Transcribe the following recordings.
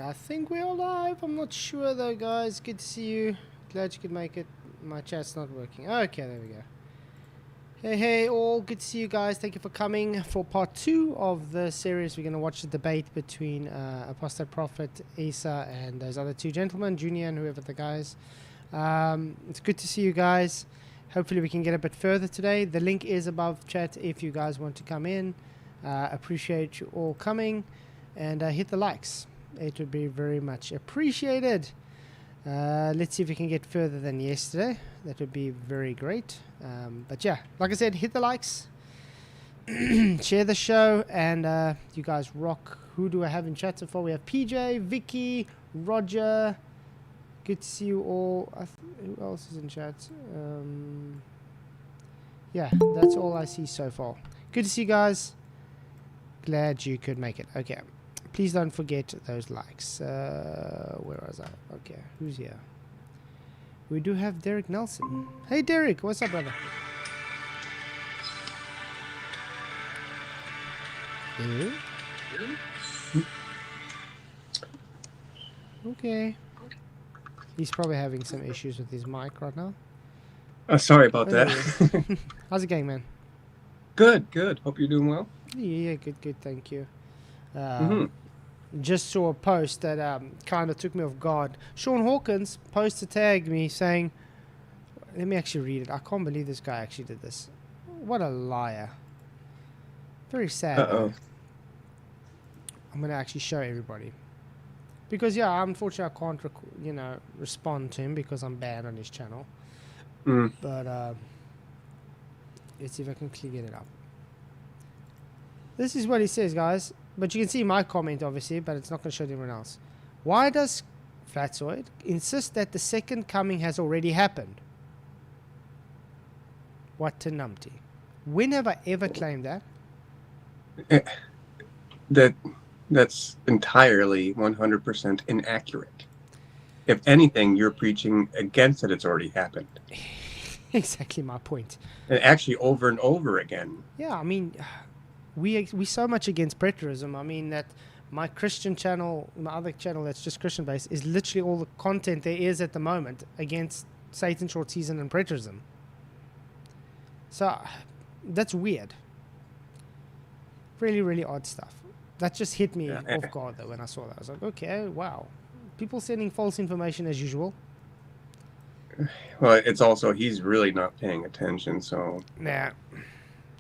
I think we're live. I'm not sure though, guys. Good to see you. Glad you could make it. My chat's not working. Okay, there we go. Hey, all. Good to see you guys. Thank you for coming for part 2 of the series. We're going to watch the debate between Apostate Prophet Isa and those other two gentlemen, Junior and whoever the guys. It's good to see you guys. Hopefully we can get a bit further today. The link is above chat if you guys want to come in. Appreciate you all coming. And hit the likes. It would be very much appreciated. Let's see if we can get further than yesterday. That would be very great. But yeah, like I said, hit the likes. Share the show. And you guys rock. Who do I have in chat so far? We have PJ, Vicky, Roger. Good to see you all. Who else is in chat? Yeah, that's all I see so far. Good to see you guys. Glad you could make it. Okay. Please don't forget those likes. Where was I? Okay, who's here? We do have Derek Nelson. Hey, Derek. What's up, brother? Hello? Okay. He's probably having some issues with his mic right now. Sorry about that. How's it going, man? Good. Hope you're doing well. Yeah, good. Thank you. Just saw a post that kind of took me off guard. Sean Hawkins tagged me saying, let me actually read it. I can't believe this guy actually did this. What a liar. Very sad. Uh-oh. I'm going to actually show everybody. Because, yeah, unfortunately I can't, respond to him because I'm banned on his channel. But let's see if I can get it up. This is what he says, guys. But you can see my comment, obviously, but it's not going to show anyone else. Why does Flatsoid insist that the second coming has already happened? What a numpty. When have I ever claimed that? That's entirely 100% inaccurate. If anything, you're preaching against it. It's already happened. Exactly my point. And actually over and over again. Yeah, I mean... We so much against preterism. I mean that my Christian channel, my other channel that's just Christian based, is literally all the content there is at the moment against Satan, short season, and preterism. So that's weird. Really, really odd stuff. That just hit me off guard though when I saw that. I was like, okay, wow. People sending false information as usual. Well, it's also he's really not paying attention. So nah,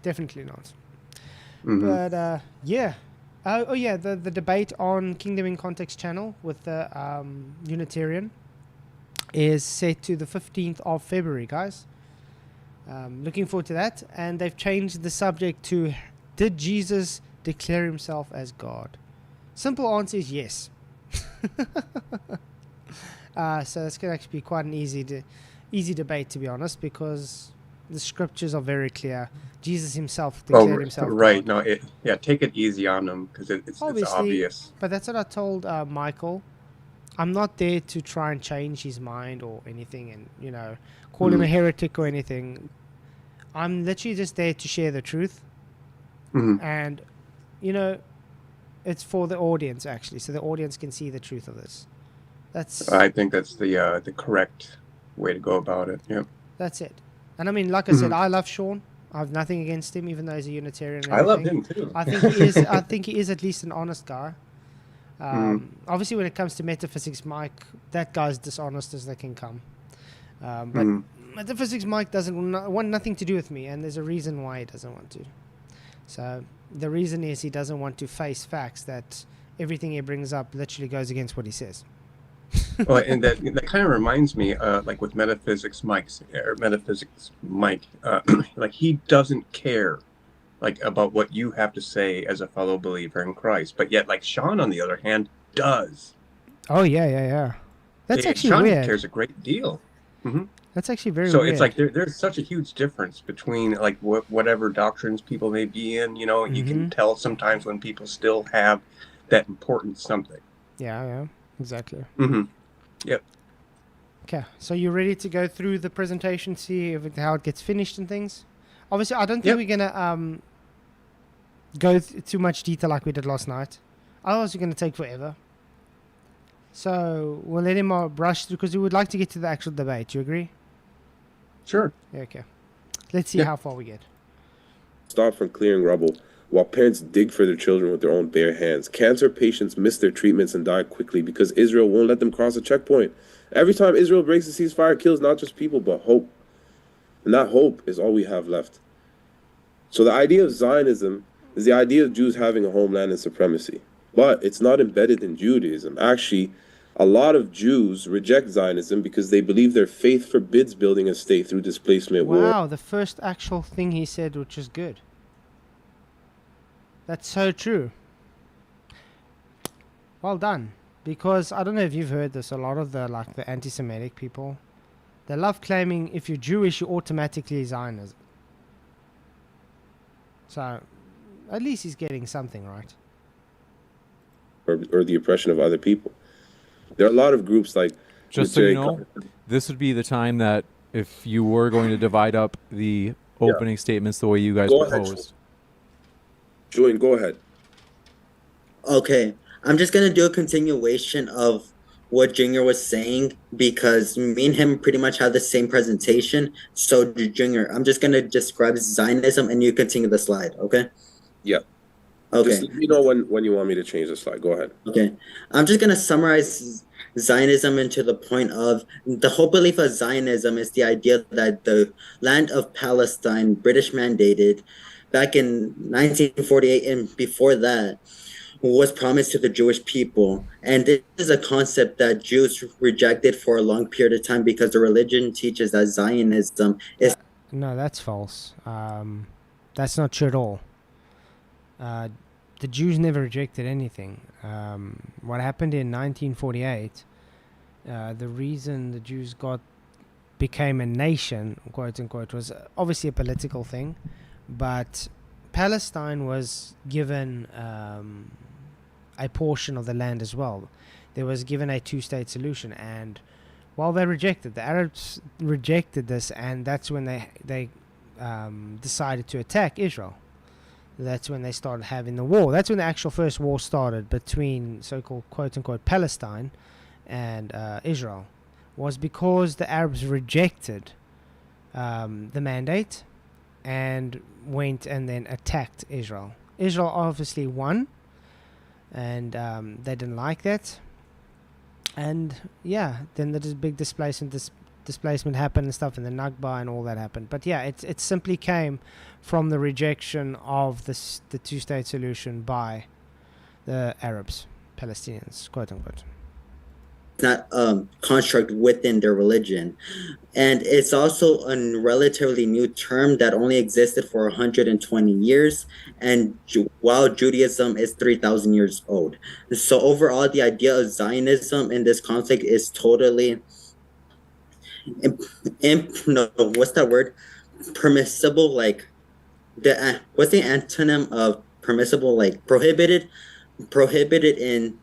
definitely not. Mm-hmm. But yeah, the debate on Kingdom in Context channel with the Unitarian is set to the 15th of February, guys. Looking forward to that. And they've changed the subject to, did Jesus declare himself as God? Simple answer is yes. So it's going to actually be quite an easy debate, to be honest, because the scriptures are very clear. Jesus himself declared himself right. God. No, take it easy on them because it's obvious. But that's what I told Michael. I'm not there to try and change his mind or anything and, call him a heretic or anything. I'm literally just there to share the truth. And, it's for the audience, actually, so the audience can see the truth of this. I think that's the correct way to go about it. Yep. That's it. And I mean, like I said, I love Sean. I have nothing against him, even though he's a Unitarian. I love him too. I think he is at least an honest guy. Obviously, when it comes to Metaphysics Mike, that guy's dishonest as they can come. But Metaphysics Mike doesn't want nothing to do with me, and there's a reason why he doesn't want to. So the reason is he doesn't want to face facts that everything he brings up literally goes against what he says. Well, and that kind of reminds me, like with Metaphysics Mike, like he doesn't care, like about what you have to say as a fellow believer in Christ, but yet, like Sean, on the other hand, does. Oh yeah. That's actually Sean weird. cares a great deal. That's actually very so weird. It's like there's such a huge difference between like whatever doctrines people may be in. You can tell sometimes when people still have that important something. Yeah, exactly. Yep. Okay, so you ready to go through the presentation, see how it gets finished and things? Obviously, I don't think we're gonna go too much detail like we did last night. Otherwise, we're gonna take forever. So we'll let him brush through because we would like to get to the actual debate. You agree? Sure. Yeah, okay. Let's see Yeah. how far we get. Stop from clearing rubble, while parents dig for their children with their own bare hands. Cancer patients miss their treatments and die quickly because Israel won't let them cross a checkpoint. Every time Israel breaks the ceasefire, it kills not just people, but hope. And that hope is all we have left. So the idea of Zionism is the idea of Jews having a homeland and supremacy. But it's not embedded in Judaism. Actually, a lot of Jews reject Zionism because they believe their faith forbids building a state through displacement, war. Wow, the first actual thing he said, which is good. That's so true. Well done. Because I don't know if you've heard this, a lot of the anti-Semitic people, they love claiming if you're Jewish, you're automatically Zionism. So, at least he's getting something right. Or the oppression of other people. There are a lot of groups like... Just so you know, this would be the time that if you were going to divide up the opening statements the way you guys proposed. Julian, go ahead. Okay, I'm just going to do a continuation of what Junior was saying because me and him pretty much have the same presentation. So, Junior, I'm just going to describe Zionism and you continue the slide, okay? Yeah. Okay. Just let me know when you want me to change the slide. Go ahead. Okay. I'm just going to summarize Zionism into the point of the whole belief of Zionism is the idea that the land of Palestine, British mandated back in 1948 and before that, was promised to the Jewish people. And this is a concept that Jews rejected for a long period of time because the religion teaches that Zionism is... No, that's false. That's not true at all. The Jews never rejected anything. What happened in 1948, the reason the Jews became a nation, quote unquote, was obviously a political thing, but Palestine was given a portion of the land as well. They was given a two-state solution, and while they rejected, the Arabs rejected this, and that's when they decided to attack Israel. That's when they started having the war. That's when the actual first war started between so-called quote-unquote Palestine and Israel, was because the Arabs rejected the mandate and went and then attacked Israel. Israel obviously won, and they didn't like that. And yeah, then the big displacement happened and stuff, and the Nakba and all that happened. But yeah, it simply came from the rejection of the two-state solution by the Arabs, Palestinians, quote unquote. Not construct within their religion. And it's also a relatively new term that only existed for 120 years, and while Judaism is 3,000 years old. So overall, the idea of Zionism in this conflict is totally what's that word? Permissible, like what's the antonym of permissible? Like prohibited in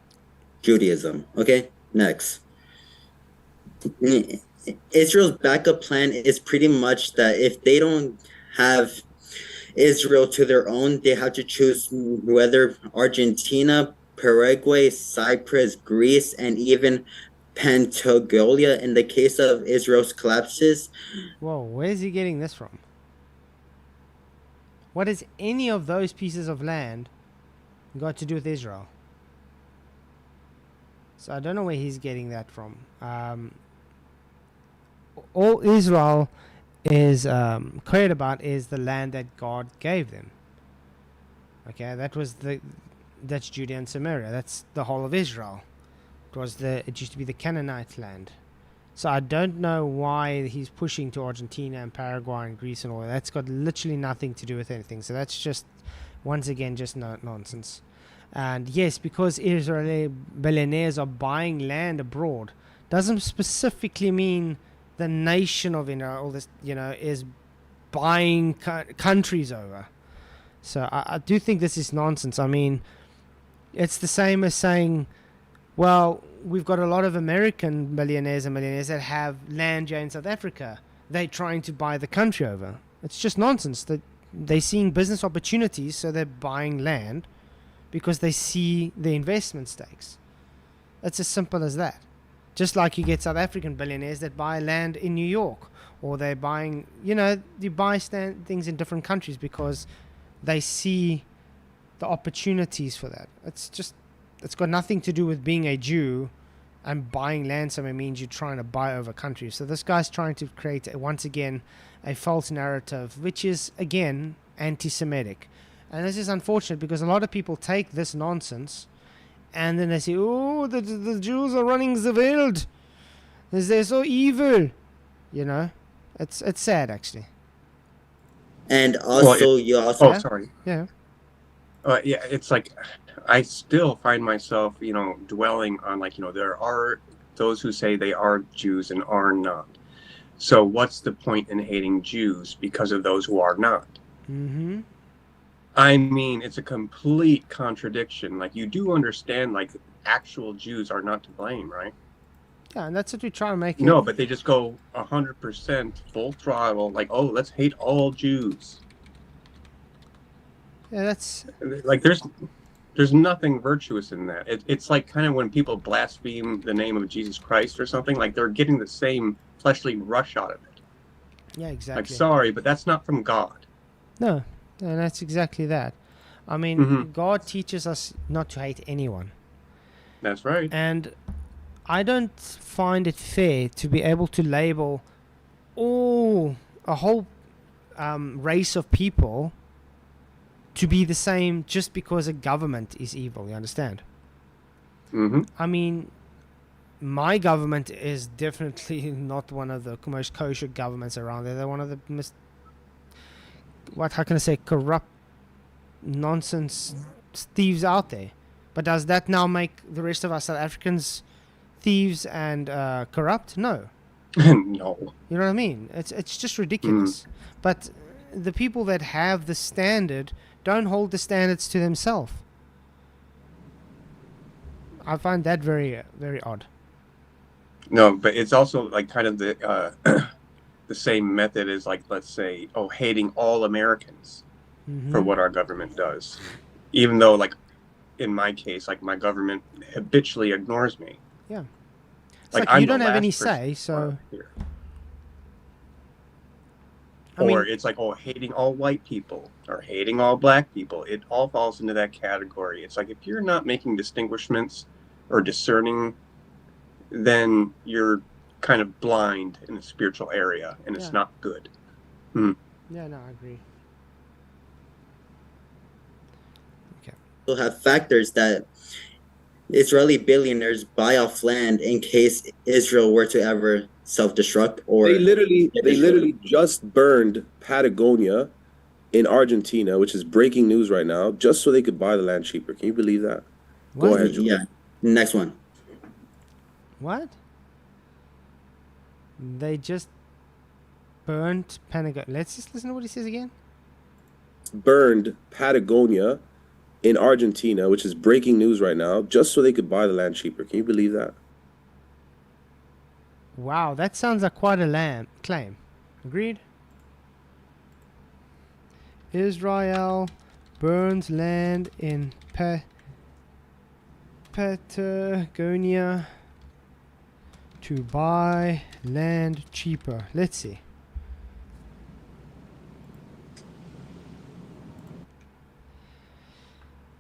Judaism. Okay, next. Israel's backup plan is pretty much that if they don't have Israel to their own, they have to choose whether Argentina, Paraguay, Cyprus, Greece, and even Pentagonia in the case of Israel's collapses. Whoa, where's he getting this from? What has any of those pieces of land got to do with Israel? So I don't know where he's getting that from. All Israel is cared about is the land that God gave them. Okay, that's Judea and Samaria. That's the whole of Israel. It used to be the Canaanite land. So I don't know why he's pushing to Argentina and Paraguay and Greece and all that. That's got literally nothing to do with anything. So that's just, once again, just nonsense. And yes, because Israeli billionaires are buying land abroad, doesn't specifically mean the nation of Israel, is buying countries over. So I do think this is nonsense. I mean, it's the same as saying, well, we've got a lot of American billionaires and millionaires that have land here in South Africa. They're trying to buy the country over. It's just nonsense. They're seeing business opportunities, so they're buying land because they see the investment stakes. It's as simple as that. Just like you get South African billionaires that buy land in New York, or they're buying, you buy things in different countries because they see the opportunities for that. It's got nothing to do with being a Jew, and buying land somewhere means you're trying to buy over countries. So this guy's trying to create, once again, a false narrative, which is, again, anti-Semitic. And this is unfortunate because a lot of people take this nonsense and then they say, oh, the Jews are running the world. They're so evil. It's sad, actually. And also, Oh, sorry. Yeah. Yeah, it's like I still find myself, dwelling on there are those who say they are Jews and are not. So what's the point in hating Jews because of those who are not? Mm-hmm. I mean, it's a complete contradiction. Like, you do understand, actual Jews are not to blame, right? Yeah, and that's what we try to make it. No, but they just go 100% full throttle, oh, let's hate all Jews. Yeah, that's... There's nothing virtuous in that. It's like kind of when people blaspheme the name of Jesus Christ or something, they're getting the same fleshly rush out of it. Yeah, exactly. Sorry, but that's not from God. No, that's exactly that. I mean, God teaches us not to hate anyone. That's right. And I don't find it fair to be able to label a whole race of people to be the same just because a government is evil, you understand? Mm-hmm. I mean, my government is definitely not one of the most kosher governments around there. They're one of the most, how can I say, corrupt nonsense thieves out there. But does that now make the rest of us South Africans thieves and corrupt? No. No. You know what I mean? It's just ridiculous. But the people that have the standard don't hold the standards to themselves. I find that very, very odd. No, but it's also kind of the the same method as let's say, hating all Americans for what our government does, even though in my case, my government habitually ignores me. Yeah, it's you don't have any say, so. Or it's hating all white people or hating all black people. It all falls into that category. It's if you're not making distinguishments or discerning, then you're kind of blind in the spiritual area, and it's not good. Yeah, no, I agree. Okay. We'll have factors that Israeli billionaires buy off land in case Israel were to ever self-destruct, or they literally just burned Patagonia in Argentina, which is breaking news right now, just so they could buy the land cheaper. Can you believe that? What? Go ahead, Julie. Yeah. Next one. What? They just burnt Patagonia. Let's just listen to what he says again. Burned Patagonia in Argentina, which is breaking news right now, just so they could buy the land cheaper. Can you believe that? Wow, that sounds like quite a claim. Agreed? Israel burns land in Patagonia to buy land cheaper. Let's see.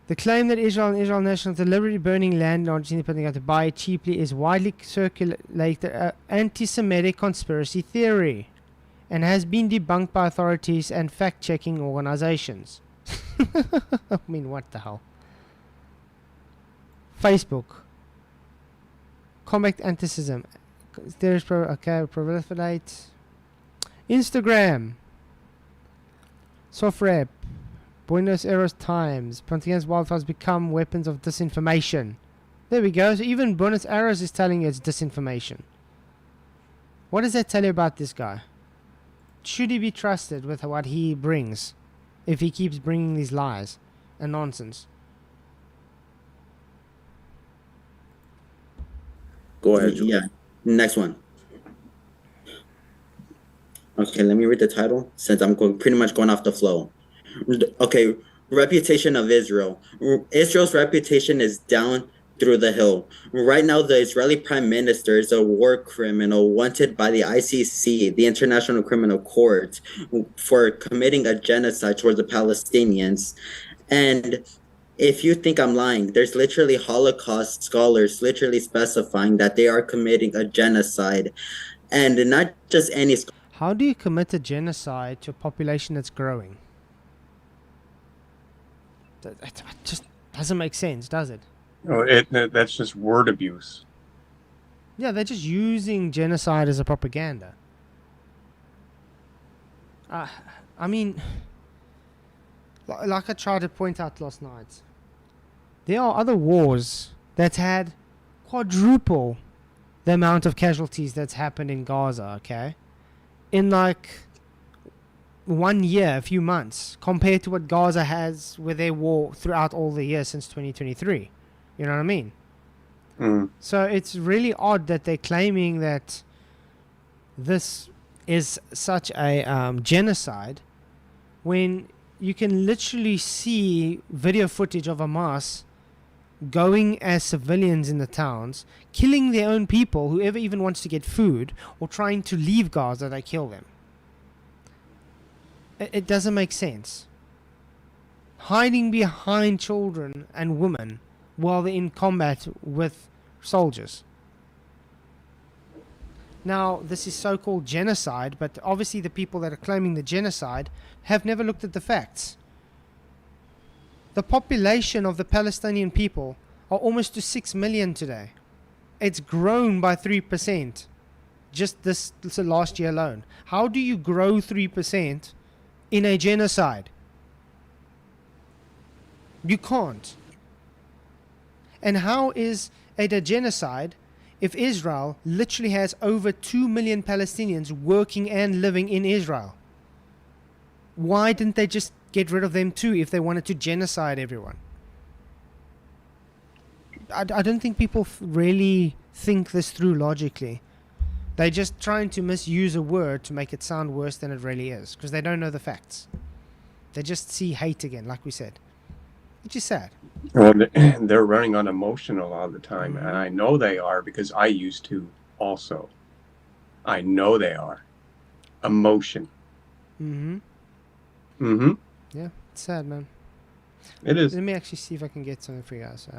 The claim that Israel and Israel nationals deliberately burning land in Argentina to buy it cheaply is widely circulated anti-Semitic conspiracy theory and has been debunked by authorities and fact-checking organizations. I mean, what the hell? Facebook. Combat antisemitism. There's proliferate. Instagram. Software. Buenos Aires Times. Plantagen's wildfires become weapons of disinformation. There we go. So even Buenos Aires is telling you it's disinformation. What does that tell you about this guy? Should he be trusted with what he brings if he keeps bringing these lies and nonsense? Go ahead, Julie. Yeah. Next one. Okay, let me read the title since I'm pretty much going off the flow. Okay, reputation of Israel. Israel's reputation is down through the hill. Right now, the Israeli Prime Minister is a war criminal wanted by the ICC, the International Criminal Court, for committing a genocide towards the Palestinians. And if you think I'm lying, there's literally Holocaust scholars literally specifying that they are committing a genocide. And not just any. How do you commit a genocide to a population that's growing? It just doesn't make sense, does it? Oh, that's just word abuse. Yeah, they're just using genocide as a propaganda. I mean, like I tried to point out last night, there are other wars that's had quadruple the amount of casualties that's happened in Gaza, okay? In like 1 year, a few months, compared to what Gaza has with their war throughout all the years since 2023. You know what I mean? So it's really odd that they're claiming that this is such a genocide when you can literally see video footage of Hamas going as civilians in the towns, killing their own people, whoever even wants to get food, or trying to leave Gaza, they kill them. It doesn't make sense. Hiding behind children and women while they're in combat with soldiers. Now, this is so-called genocide, but obviously the people that are claiming the genocide have never looked at the facts. The population of the Palestinian people are almost to 6 million today. It's grown by 3% just this last year alone. How do you grow 3% in a genocide? You can't. And how is it a genocide if Israel literally has over 2 million Palestinians working and living in Israel? Why didn't they just get rid of them too if they wanted to genocide everyone? I don't think people really think this through logically. They're just trying to misuse a word to make it sound worse than it really is, because they don't know the facts. They just see hate again, like we said, which is sad. Well, they're running on emotional all the time, and I know they are because I used to also. I know they are. Emotion. Yeah, it's sad, man. It is. Let me actually see if I can get something for you guys.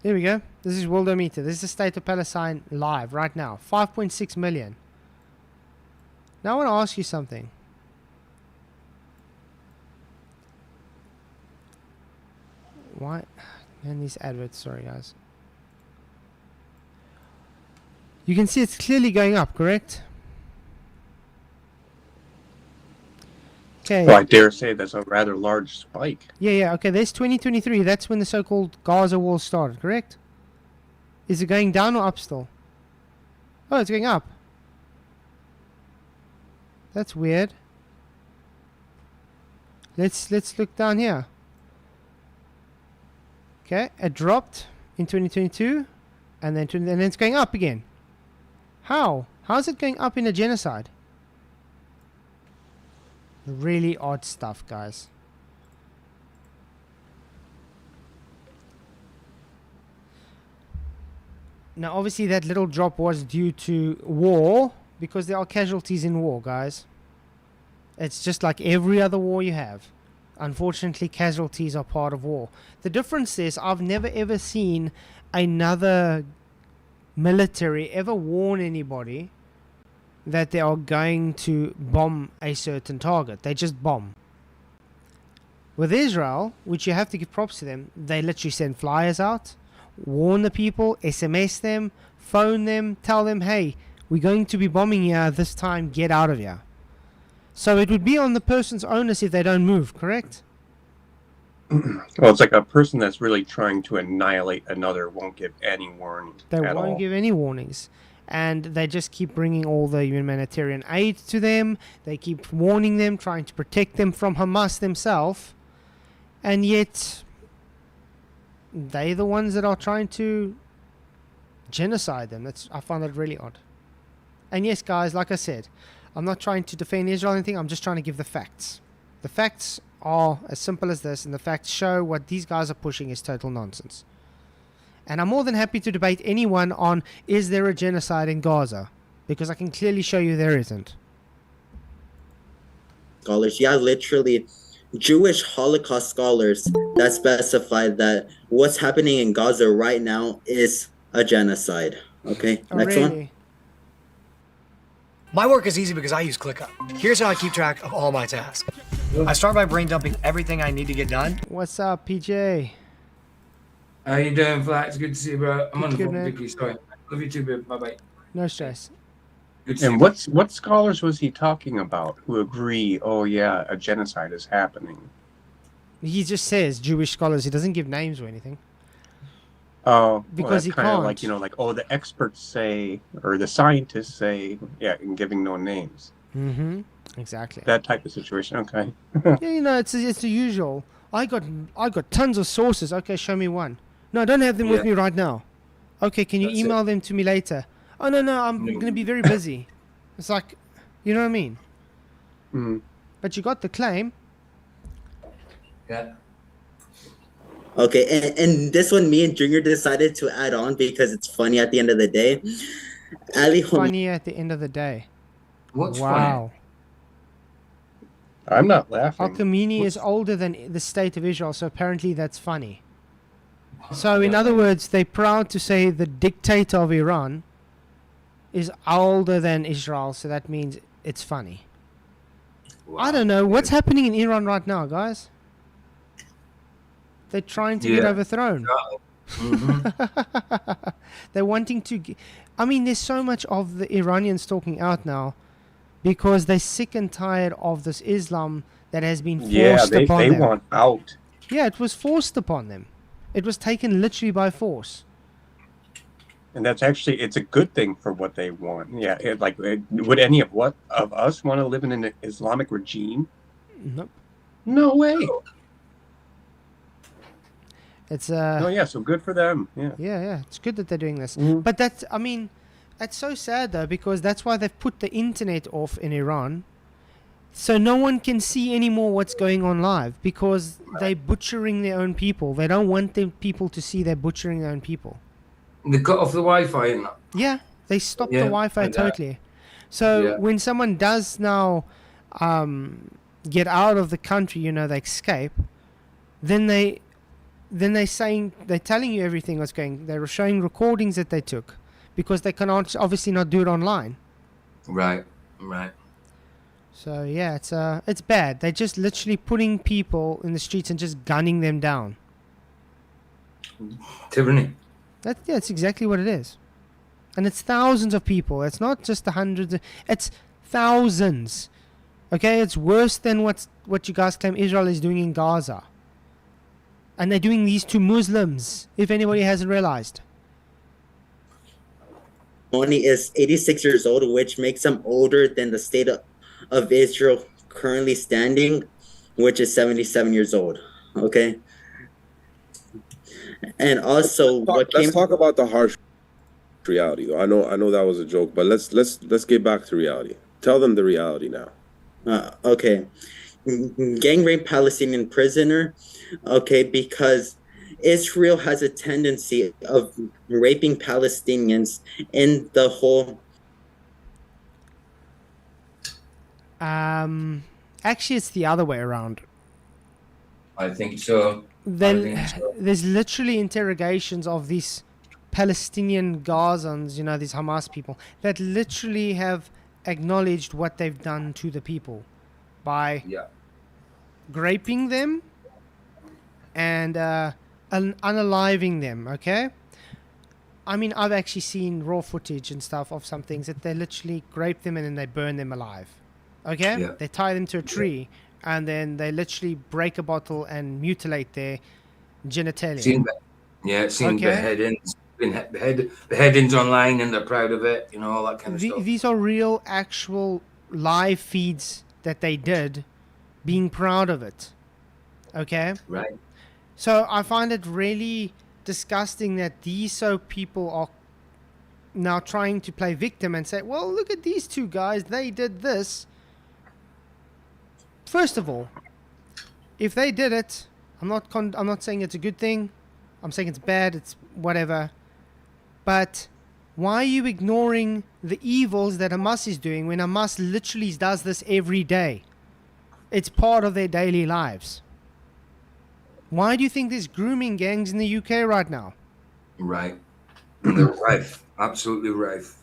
Here we go. This is Worldometer. This is the state of Palestine live right now. 5.6 million. Now I want to ask you something. Why? Man, these adverts. Sorry, guys. You can see it's clearly going up, correct? Okay. Well, I dare say that's a rather large spike. Yeah. Okay, there's 2023. That's when the so-called Gaza wall started, correct? Is it going down or up still? Oh, it's going up. That's weird. Let's look down here. Okay, it dropped in 2022, and then it's going up again. How? How is it going up in a genocide? Really odd stuff, guys. Now, obviously, that little drop was due to war, because there are casualties in war, guys. It's just like every other war you have. Unfortunately, casualties are part of war. The difference is, I've never ever seen another military ever warn anybody that they are going to bomb a certain target. They just bomb. With Israel, which you have to give props to them, they literally send flyers out, warn the people, SMS them, phone them, tell them, hey, we're going to be bombing here this time, get out of here. So it would be on the person's onus if they don't move, correct? Well, it's like a person that's really trying to annihilate another won't give any warning They at won't all. give any warnings. And they just keep bringing all the humanitarian aid to them. They keep warning them, trying to protect them from Hamas themselves. And yet, they're the ones that are trying to genocide them. I find that really odd. And yes, guys, like I said, I'm not trying to defend Israel or anything. I'm just trying to give the facts. The facts are as simple as this, and the facts show what these guys are pushing is total nonsense. And I'm more than happy to debate anyone on, is there a genocide in Gaza? Because I can clearly show you there isn't. Scholars, yeah, literally Jewish Holocaust scholars that specify that what's happening in Gaza right now is a genocide. Okay, Oh, next really? one. My work is easy because I use ClickUp. Here's how I keep track of all my tasks. I start by brain dumping everything I need to get done. What's up, PJ? How you doing, Flax? Good to see you, bro. I'm on the Good, phone man. with Vicky. Sorry. Love you too, bro. Bye-bye. No stress. Good to see And you. what scholars was he talking about who agree, oh yeah, a genocide is happening? He just says Jewish scholars. He doesn't give names or anything. Oh, Because he kind of like, can't. like, oh, the experts say, or the scientists say, yeah, and giving no names. Mm-hmm. Exactly. That type of situation. Okay. Yeah, it's the usual. I got tons of sources. Okay, show me one. No, I don't have them with me right now. Okay, can you That's email them to me later? Oh no, I'm No. gonna be very busy. It's like, you know what I mean? Mm. But you got the claim. Yeah. Okay, and this one, me and Junior decided to add on because it's funny at the end of the day. Ali Funny at the end of the day. What's Wow. I'm not laughing. Al Khamenei is older than the state of Israel, so apparently that's funny. So in other words, they're proud to say the dictator of Iran is older than Israel, so that means it's funny. funny? I don't know. What's happening in Iran right now, guys? They're trying to get Yeah. overthrown. Mm-hmm. They're wanting to... I mean, there's so much of the Iranians talking out now because they're sick and tired of this Islam that has been forced Yeah, upon they them. want out. Yeah, it was forced upon them. It was taken literally by force. And that's actually, it's a good thing for what they want. Yeah, would any of us want to live in an Islamic regime? Nope. No way. It's Oh yeah, so good for them. Yeah. yeah, it's good that they're doing this. Mhm. But that's, I mean, it's so sad though, because that's why they've put the internet off in Iran. So no one can see anymore what's going on live because they're butchering their own people. They don't want the people to see they're butchering their own people. They cut off the Wi-Fi and that. Yeah, they stopped Yeah, the Wi-Fi like that. totally. So Yeah. when someone does now get out of the country, they escape, then they're telling you everything what's going. They're showing recordings that they took because they cannot obviously not do it online. Right. So yeah, it's bad. They're just literally putting people in the streets and just gunning them down. Tyranny. That's exactly what it is. And it's thousands of people. It's not just the hundreds. It's thousands. Okay, it's worse than what you guys claim Israel is doing in Gaza. And they're doing these to Muslims, if anybody hasn't realized. Khamenei is 86 years old, which makes him older than the state of Israel currently standing, which is 77 years old. Okay. And also, Let's talk about the harsh reality, though. I know that was a joke, but let's get back to reality. Tell them the reality now. Okay. Gang rape Palestinian prisoner. Okay, because Israel has a tendency of raping Palestinians in the whole. Actually, it's the other way around. I think so. There's literally interrogations of these Palestinian Gazans, these Hamas people, that literally have acknowledged what they've done to the people by graping them and unaliving them, okay? I mean, I've actually seen raw footage and stuff of some things that they literally grape them and then they burn them alive, okay? Yeah. They tie them to a tree and then they literally break a bottle and mutilate their genitalia. Seen Okay. beheadings, beheadings online, and they're proud of it. You know, all that kind of stuff. These are real, actual live feeds that they did, being proud of it. Okay. Right. So I find it really disgusting that these people are now trying to play victim and say, well, look at these two guys, they did this. First of all, if they did it, I'm not saying it's a good thing. I'm saying it's bad, it's whatever. But why are you ignoring the evils that Hamas is doing when Hamas literally does this every day? It's part of their daily lives. Why do you think there's grooming gangs in the UK right now? Right. They're rife. Absolutely rife.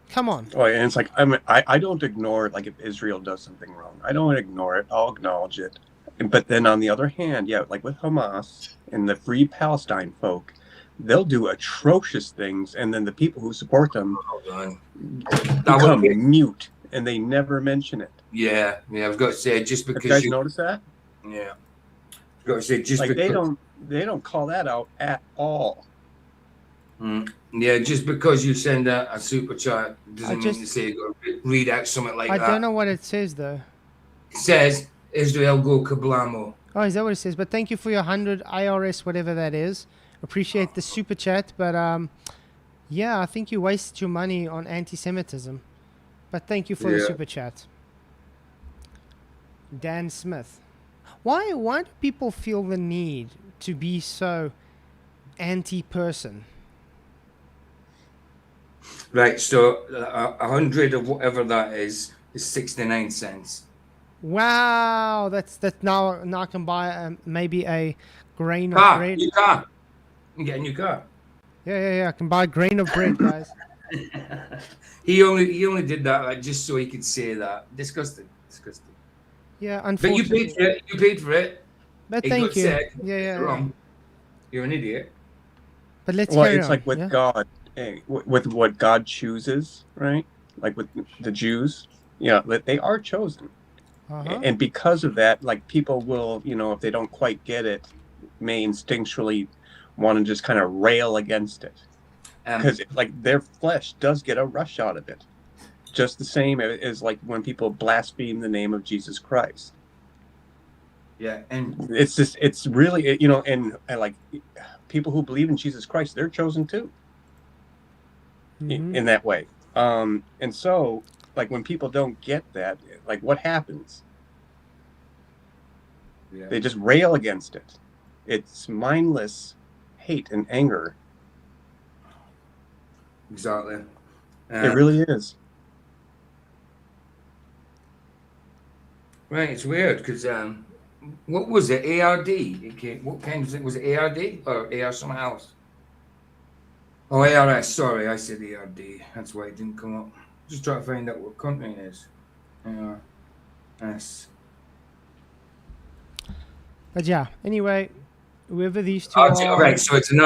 Come on. Oh, and it's like, I don't ignore it. Like if Israel does something wrong, I don't ignore it. I'll acknowledge it. But then on the other hand, yeah, like with Hamas and the Free Palestine folk, they'll do atrocious things, and then the people who support them become mute, and they never mention it. Yeah, I was going to say, just because you guys notice that? Yeah. I've got to say, just like because they don't call that out at all. Yeah, just because you send a super chat doesn't mean to say you got to read out something like that. I don't know what it says though. It says Israel go kablamo. Oh, is that what it says? But thank you for your 100 IRS, whatever that is. Appreciate the super chat, but yeah, I think you wasted your money on anti-Semitism. But thank you for the super chat. Dan Smith. Why do people feel the need to be so anti-person? Right, so 100 of whatever that is 69 cents. Wow, that's now I can buy maybe a grain of bread. New car. You can get a new car. Yeah. I can buy a grain of bread, guys. He only did that like, just so he could say that. Disgusting. Yeah, unfortunately. But you paid for it. But thank you. Said, yeah. Wrong. You're an idiot. But let's well, carry it's on. like with God, with what God chooses, right? Like with the Jews, they are chosen. And because of that, like people will, if they don't quite get it, may instinctually want to just kind of rail against it. Because like their flesh does get a rush out of it. Just the same as like when people blaspheme the name of Jesus Christ. Yeah, and it's really, and like people who believe in Jesus Christ, they're chosen too. In that way. And so like when people don't get that, like what happens? Yeah. They just rail against it. It's mindless hate and anger. Exactly. It really is. Right, it's weird because what was it? ARD? What kind of thing was it? ARD or AR something else? Oh, ARS. Sorry, I said ARD. That's why it didn't come up. Just trying to find out what country it is. ARS. But yeah, anyway, whoever these two are. Right, so it's an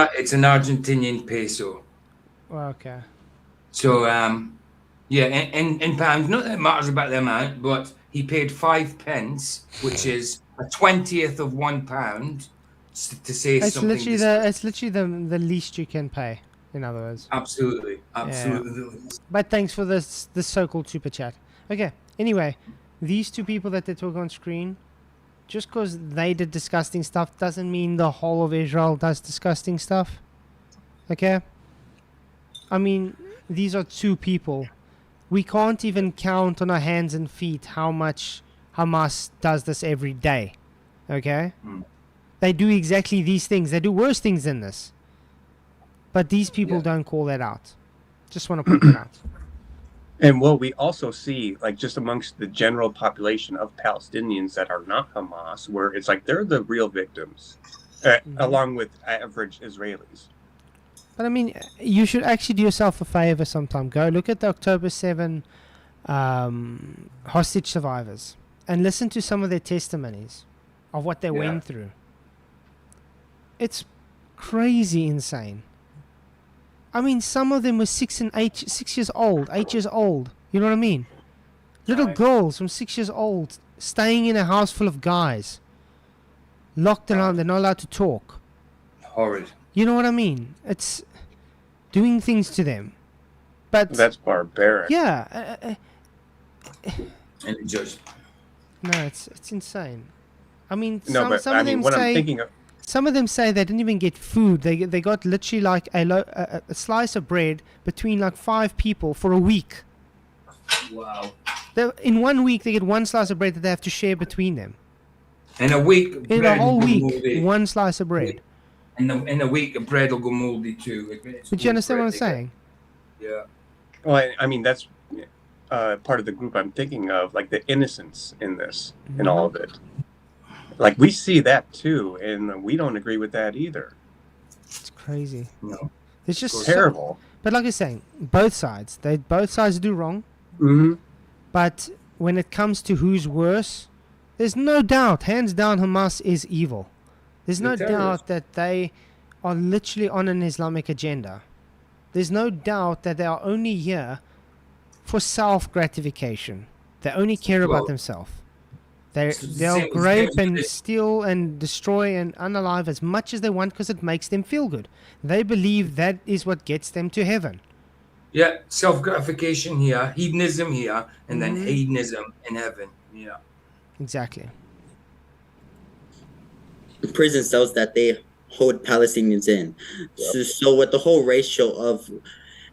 Argentinian peso. Okay. So yeah, in pounds, not that it matters about the amount, but he paid 5 pence, which is a 20th of £1 to say it's something. It's literally the least you can pay. In other words. Absolutely. Yeah. But thanks for this so-called super chat. Okay. Anyway, these two people that they took on screen, just because they did disgusting stuff doesn't mean the whole of Israel does disgusting stuff. Okay? I mean, these are two people. We can't even count on our hands and feet how much Hamas does this every day. Okay? They do exactly these things. They do worse things than this. But these people don't call that out. Just want to point that out. And what we also see, like just amongst the general population of Palestinians that are not Hamas, where it's like they're the real victims, along with average Israelis. But I mean, you should actually do yourself a favor sometime. Go look at the October 7 hostage survivors and listen to some of their testimonies of what they went through. It's crazy insane. I mean, some of them were 6 years old, 8 years old. You know what I mean? Little girls from 6 years old staying in a house full of guys, locked around. They're not allowed to talk. Horrid. You know what I mean? It's doing things to them. But That's barbaric. yeah, And it just no, it's insane. I mean, No, but some I of mean, them what I'm say thinking of, some of them say they didn't even get food. They got literally like a slice of bread between like 5 people for a week. wow. In 1 week, they get one slice of bread that they have to share between them. In a week, In a bread whole will go week, moldy. one slice of bread. In a week, the bread will go moldy too. But you understand what I'm saying? Yeah. well, I mean, that's part of the group I'm thinking of, like the innocence in this, in all of it. Like we see that too, and we don't agree with that either. It's crazy. No. It's just so, Terrible. but like I was saying, both sides do wrong. Mm-hmm. But when it comes to who's worse, there's no doubt, hands down, Hamas is evil. There's no They're doubt that they are literally on an Islamic agenda. There's no doubt that they are only here for self-gratification. They only care about Well, themselves. it's the They'll same as grape them, and they- steal and destroy and unalive as much as they want because it makes them feel good. They believe that is what gets them to heaven. Yeah, self gratification here, hedonism here, and then Mhm. hedonism in heaven. Yeah. Exactly. Prison cells that they hold Palestinians in. So with the whole ratio of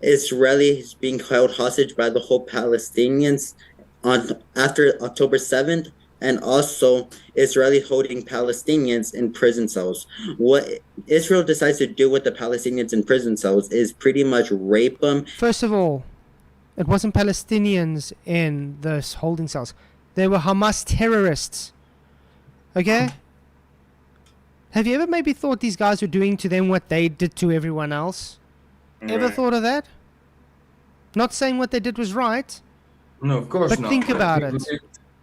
Israelis being held hostage by the whole Palestinians after October 7th, and also Israeli holding Palestinians in prison cells. What Israel decides to do with the Palestinians in prison cells is pretty much rape them. First of all, it wasn't Palestinians in the holding cells. They were Hamas terrorists. Okay? Have you ever maybe thought these guys were doing to them what they did to everyone else? Ever Right. thought of that? Not saying what they did was right. No, of course But not. think about it.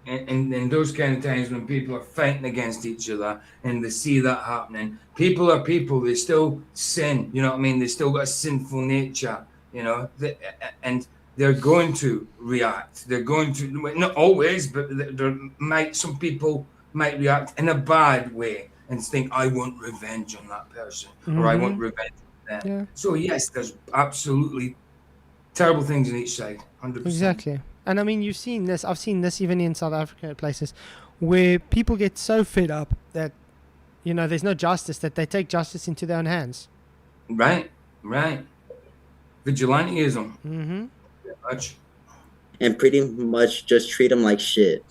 And in those kind of times when people are fighting against each other and they see that happening, people are people. They still sin. You know what I mean? They still got a sinful nature. You know, and they're going to react. They're going to, not always, but some people might react in a bad way and think, I want revenge on that person, or I want revenge on them. Yeah. So yes, there's absolutely terrible things on each side. 100%. Exactly. And I mean, you've seen this. I've seen this even in South Africa at places where people get so fed up that, you know, there's no justice, that they take justice into their own hands. Right. Vigilantism. Mm-hmm. Much. And pretty much just treat them like shit.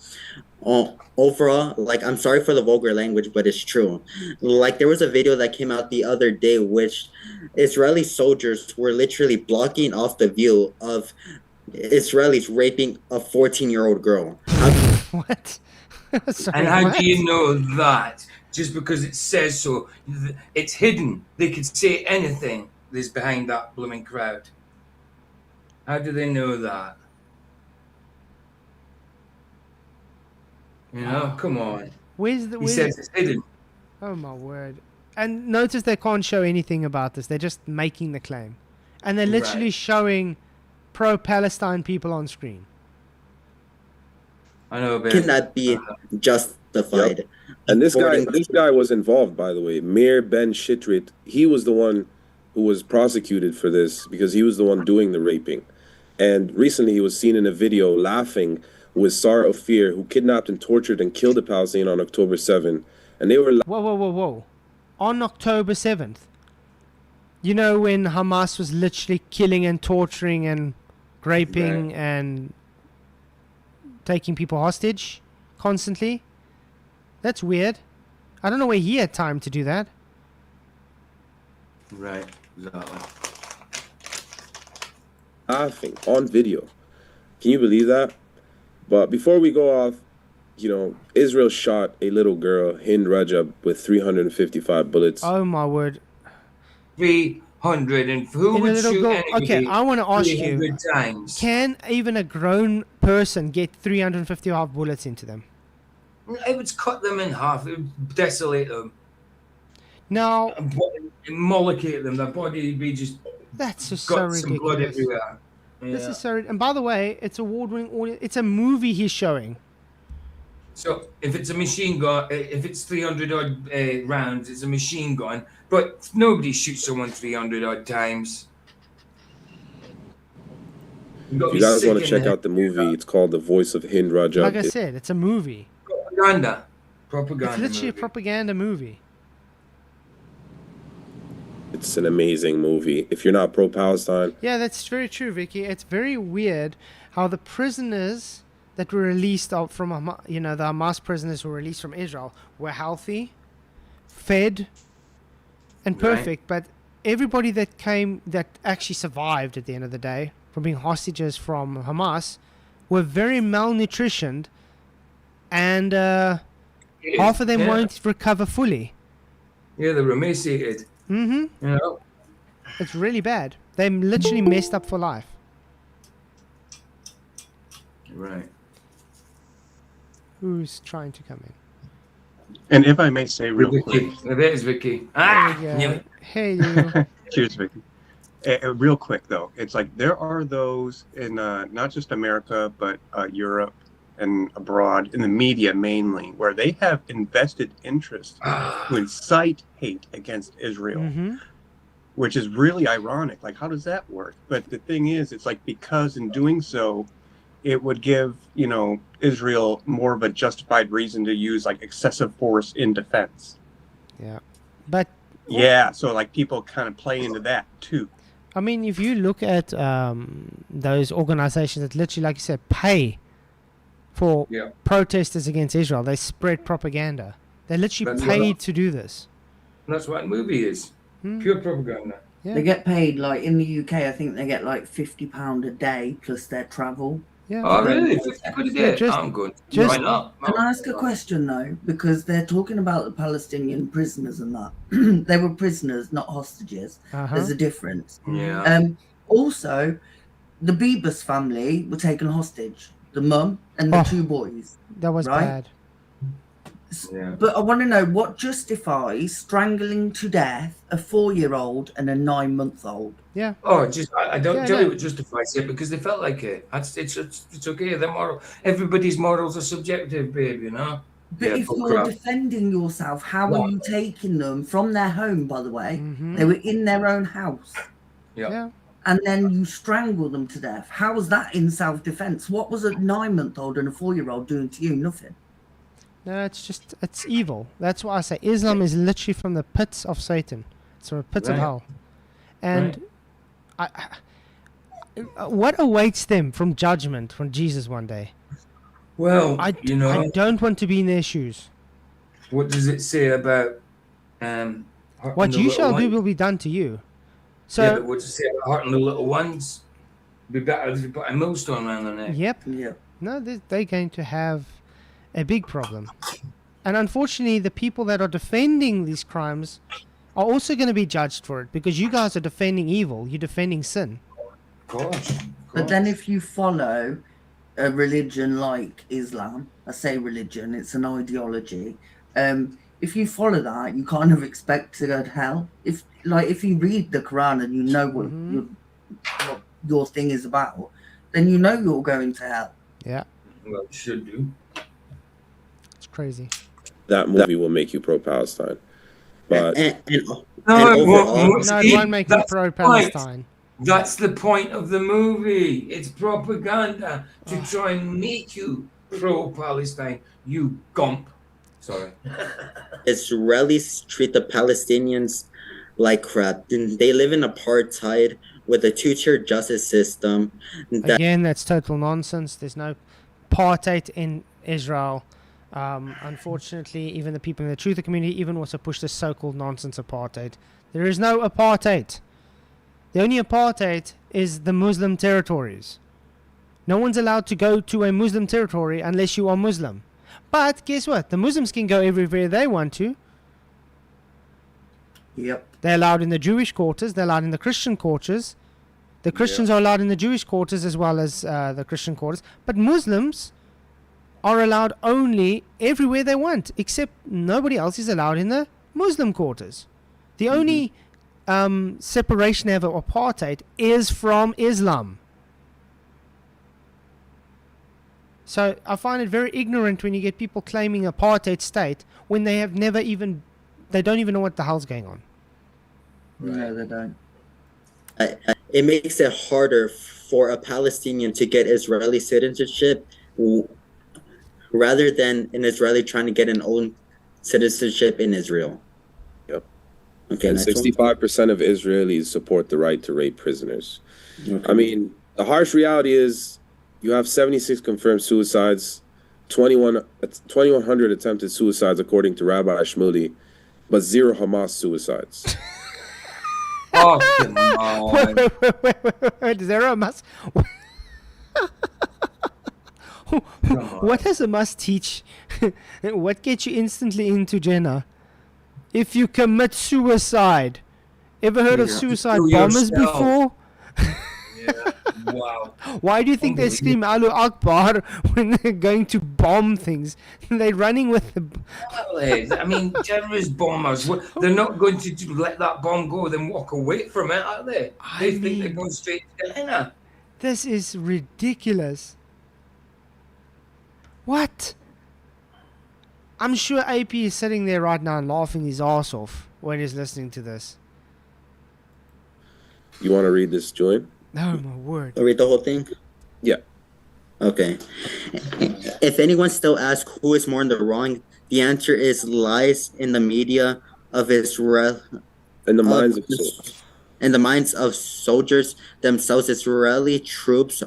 Overall, like, I'm sorry for the vulgar language, but it's true. Like, there was a video that came out the other day which Israeli soldiers were literally blocking off the view of Israelis raping a 14-year-old girl. What? Sorry, And how what? do you know that? Just because it says so. It's hidden. They could say anything that's behind that blooming crowd. How do they know that? You know, come on. Where's the... He says it's hidden. Oh my word. And notice they can't show anything about this. They're just making the claim. And they're literally Right. showing pro-Palestine people on screen. I know, but Can that be justified? And this According- guy was involved, by the way. Meir Ben Shitrit, he was the one who was prosecuted for this because he was the one doing the raping. And recently he was seen in a video laughing with Sarah Ophir, who kidnapped and tortured and killed a Palestinian on October 7th. And they were Whoa. On October 7th. You know when Hamas was literally killing and torturing and raping and taking people hostage constantly? That's weird. I don't know where he had time to do that. right, exactly. laughing on video. Can you believe that? But before we go off, you know, Israel shot a little girl, Hind Rajab, with 355 bullets. Oh my word. 300 and who In a would little shoot girl. anybody Okay, I want to ask 300 you, times? can even a grown person get 355 bullets into them? It would cut them in half. It would desolate them. Now, Mollocate them. Their body would be just that's just so guts and blood ridiculous. everywhere. This Yeah. is so. And by the way, it's award-winning audio. It's a movie he's showing. So if it's a machine gun, if it's 300 odd rounds, it's a machine gun. But nobody shoots someone 300 odd times. If you guys want to check out the movie, it's called The Voice of Hind Rajab. Like I said, it's a movie. Propaganda. It's literally a propaganda movie. It's an amazing movie. If you're not pro-Palestine, Yeah, that's very true, Vicky. It's very weird how the prisoners that were released from Hamas, the Hamas prisoners who were released from Israel were healthy, fed, and perfect. But everybody that actually survived at the end of the day from being hostages from Hamas were very malnutritioned, and half of them won't recover fully. Yeah, they were emaciated. Mm-hmm. You know? It's really bad. They're literally messed up for life. Right. Who's trying to come in? And if I may say real quick. There's Vicky. Hey, you. Cheers, Vicky. Real quick, though. It's like there are those in not just America, but Europe and abroad, in the media mainly, where they have invested interest to incite hate against Israel, which is really ironic. Like, how does that work? But the thing is, it's like because in doing so, it would give, Israel more of a justified reason to use like excessive force in defense. Yeah. But yeah, so like people kind of play into that too. I mean, if you look at those organizations that literally, like you said, pay for protesters against Israel, they spread propaganda. They literally paid to do this. That's what a movie is. Pure propaganda. Yeah. They get paid, like in the UK, I think they get like £50 a day plus their travel. Yeah. Oh, really? 50 quid a day? I'm good. Why not? Can I ask a question, though? Because they're talking about the Palestinian prisoners and that. They were prisoners, not hostages. There's a difference. Yeah. Also, the Bebus family were taken hostage. The mum and the two boys. That was bad. Yeah. But I want to know what justifies strangling to death a 4-year-old and a 9-month-old. Yeah. Oh, I don't tell you what justifies it because they felt like it. It's okay. The moral. Everybody's morals are subjective, babe. But if you're defending yourself, how are you taking them from their home? By the way, they were in their own house. Yeah. And then you strangle them to death. How was that in self-defense? What was a 9-month-old and a 4-year-old doing to you? Nothing. No, it's evil. That's why I say Islam is literally from the pits of Satan. It's from the pits of hell. And what awaits them from judgment from Jesus one day? Well, I don't want to be in their shoes. What does it say about what you shall do will be done to you? So yeah, but what does it say about hurting the little ones? It'd be better if you put a millstone around their neck. Yep. Yeah. No, they're going to have a big problem. And unfortunately, the people that are defending these crimes are also going to be judged for it because you guys are defending evil. You're defending sin. Of course. But then if you follow a religion like Islam, I say religion, it's an ideology. If you follow that, you kind of expect to go to hell. If you read the Quran and you know what your thing is about, then you know you're going to hell. Yeah. Well, you should do. It's crazy. That movie will make you pro-Palestine. But it won't make you pro-Palestine. That's the point of the movie. It's propaganda to try and make you pro-Palestine. You gump. Sorry. Israelis treat the Palestinians like crap. They live in apartheid with a two-tier justice system. Again, that's total nonsense. There's no apartheid in Israel. Unfortunately, even the people in the Truther community even also push this so-called nonsense apartheid. There is no apartheid. The only apartheid is the Muslim territories. No one's allowed to go to a Muslim territory unless you are Muslim. But guess what? The Muslims can go everywhere they want to. Yep. They're allowed in the Jewish quarters. They're allowed in the Christian quarters. The Christians are allowed in the Jewish quarters as well as the Christian quarters. But Muslims are allowed only everywhere they want, except nobody else is allowed in the Muslim quarters. The only separation ever, apartheid, is from Islam. So I find it very ignorant when you get people claiming apartheid state when they have never even, they don't even know what the hell's going on. No, they don't. It makes it harder for a Palestinian to get Israeli citizenship rather than an Israeli trying to get an own citizenship in Israel. Yep. Okay, And next one. 65% of Israelis support the right to rape prisoners. Okay. I mean, the harsh reality is you have 76 confirmed suicides, 2,100 attempted suicides, according to Rabbi Shmuley, but 0 Hamas suicides. Oh, come on. Wait, zero must. What does a must teach? What gets you instantly into Jenna? If you commit suicide. Ever heard of suicide Kill bombers yourself. before? Yeah. Wow. Why do you think they scream Allahu Akbar when they're going to bomb things? They're running with the... I mean, terrorist bombers, they're not going to let that bomb go, then walk away from it, are they? They think they're going straight to Gehenna. This is ridiculous. What? I'm sure AP is sitting there right now and laughing his ass off when he's listening to this. You want to read this, Julian? Oh my word. I'll read the whole thing? Yeah. Okay. If anyone still asks who is more in the wrong, the answer is lies in the media of Israel. In the minds of soldiers. In the minds of soldiers themselves, Israeli troops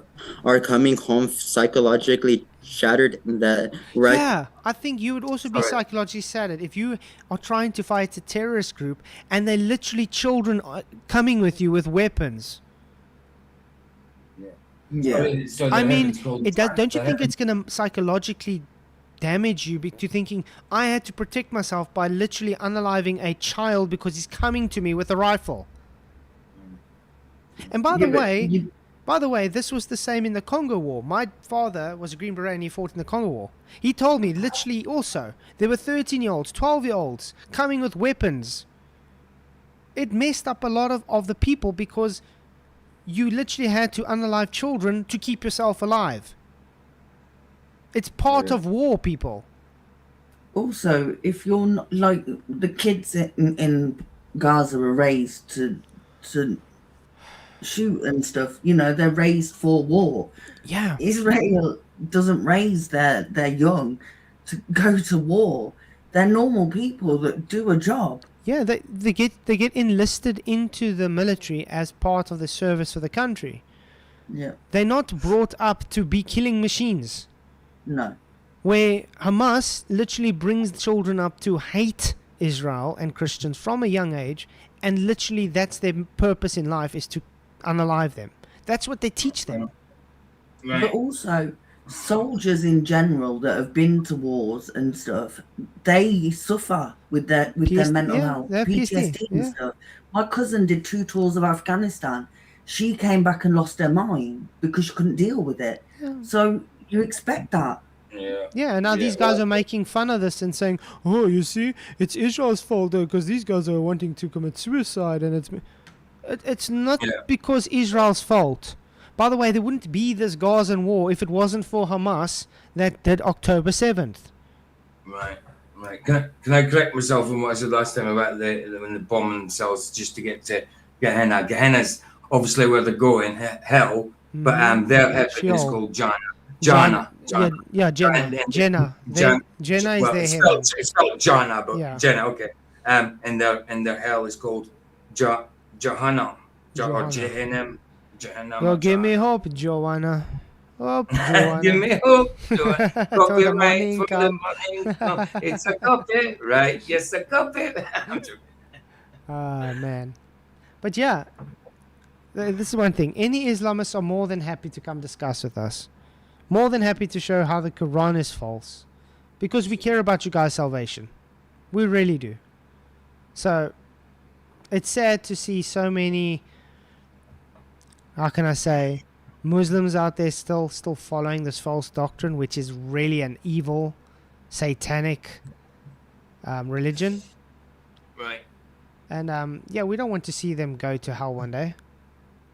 are coming home psychologically shattered. Yeah, I think you would also be psychologically shattered if you are trying to fight a terrorist group and they're literally children coming with you with weapons. Yeah. I mean, it does. Don't you think it's going to psychologically damage you to thinking I had to protect myself by literally unaliving a child because he's coming to me with a rifle? And by the way, this was the same in the Congo War. My father was a Green Beret and he fought in the Congo War. He told me literally also there were 13-year-olds, 12-year-olds coming with weapons. It messed up a lot of the people because you literally had to unalive children to keep yourself alive. It's part of war, people. Also, if you're not, like, the kids in Gaza are raised to shoot and stuff, you know, they're raised for war. Yeah. Israel doesn't raise their young to go to war. They're normal people that do a job. Yeah, they get enlisted into the military as part of the service for the country. Yeah. They're not brought up to be killing machines. No. Where Hamas literally brings children up to hate Israel and Christians from a young age, and literally that's their purpose in life, is to unalive them. That's what they teach them. Right. But also, soldiers in general that have been to wars and stuff, they suffer with their mental health, PTSD and stuff. My cousin did 2 tours of Afghanistan. She came back and lost her mind because she couldn't deal with it. So you expect that. Yeah, and now these guys are making fun of this and saying, oh, you see, it's Israel's fault because these guys are wanting to commit suicide, and it's not because Israel's fault. By the way, there wouldn't be this Gazan war if it wasn't for Hamas that did October 7th. Right. Can I correct myself on what I said last time about when the bombing themselves just to get to Gehenna? Gehenna's obviously where they're going, hell, but their heaven is called Jannah. Jannah. Jannah is their heaven. It's called Jannah, but Jannah, okay. And their hell is called Jahannam. Or Jahannam. Yo, give me hope, Joanna. Hope, Joanna. Give me hope, Joanna. Copyright for the morning. No, it's a copy, right? Yes, a copy. I'm joking. Ah, man. But yeah, this is one thing. Any Islamists are more than happy to come discuss with us. More than happy to show how the Quran is false. Because we care about you guys' salvation. We really do. So, it's sad to see so many, how can I say, Muslims out there still following this false doctrine, which is really an evil, satanic religion. Right. And, we don't want to see them go to hell one day.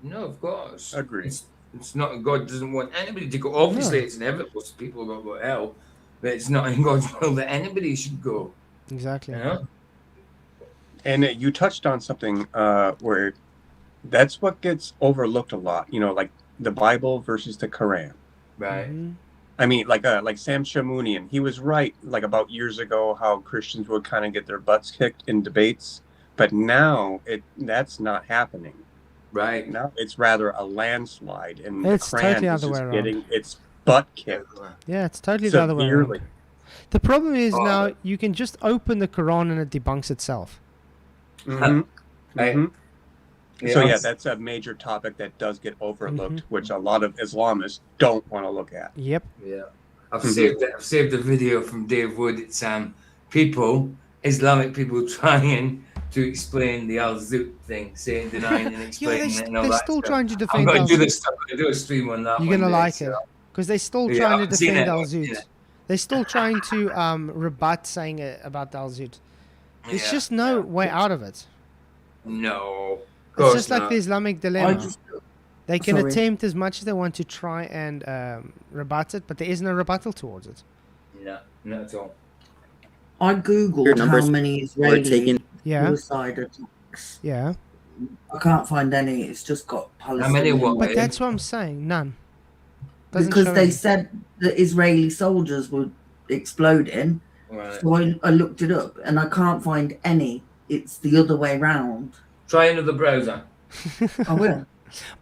No, of course. Agreed. It's not. God doesn't want anybody to go. Obviously, No. it's inevitable. So people are going to go to hell, but it's not in God's will that anybody should go. Exactly. You know. And you touched on something where that's what gets overlooked a lot. You know, like the Bible versus the Quran. Right. Mm-hmm. I mean, like Sam Shamounian, he was right, like about years ago, how Christians would kind of get their butts kicked in debates, but now that's not happening. Right. Now it's rather a landslide, and It's the Quran totally is other way just around. getting its butt kicked Yeah, it's totally the other way severely. around. The problem is Oh, now but- you can just open the Quran and it debunks itself. Mm-hmm. Right. Mm-hmm. So yeah, Yes. that's a major topic that does get overlooked, which a lot of Islamists don't want to look at. Yep. Yeah, I've saved a video from Dave Wood. It's Islamic people trying to explain the Al Zoot thing, saying, denying, and explaining it, and all they're that still stuff. trying to I'm defend going Al to do Zoot. this stuff. I'm going to do a stream on that. You're one gonna day, like so- it because they're still Yeah, trying to I haven't seen defend it, Al I've seen Zoot. it. They're still trying to rebut saying about Al Zoot. There's Yeah, just no way out of it. No. It's just like the Islamic dilemma. They can Sorry. attempt as much as they want to try and rebut it, but there is no rebuttal towards it. No, not at all. I Your googled how numbers many are Israeli taken. Yeah, suicide attacks. yeah. I can't find any. It's just got many Palestinian. what? But that's what I'm saying. None. Doesn't Because show they any. said that Israeli soldiers were exploding. Right. So I looked it up and I can't find any. It's the other way round. Try another browser. I will.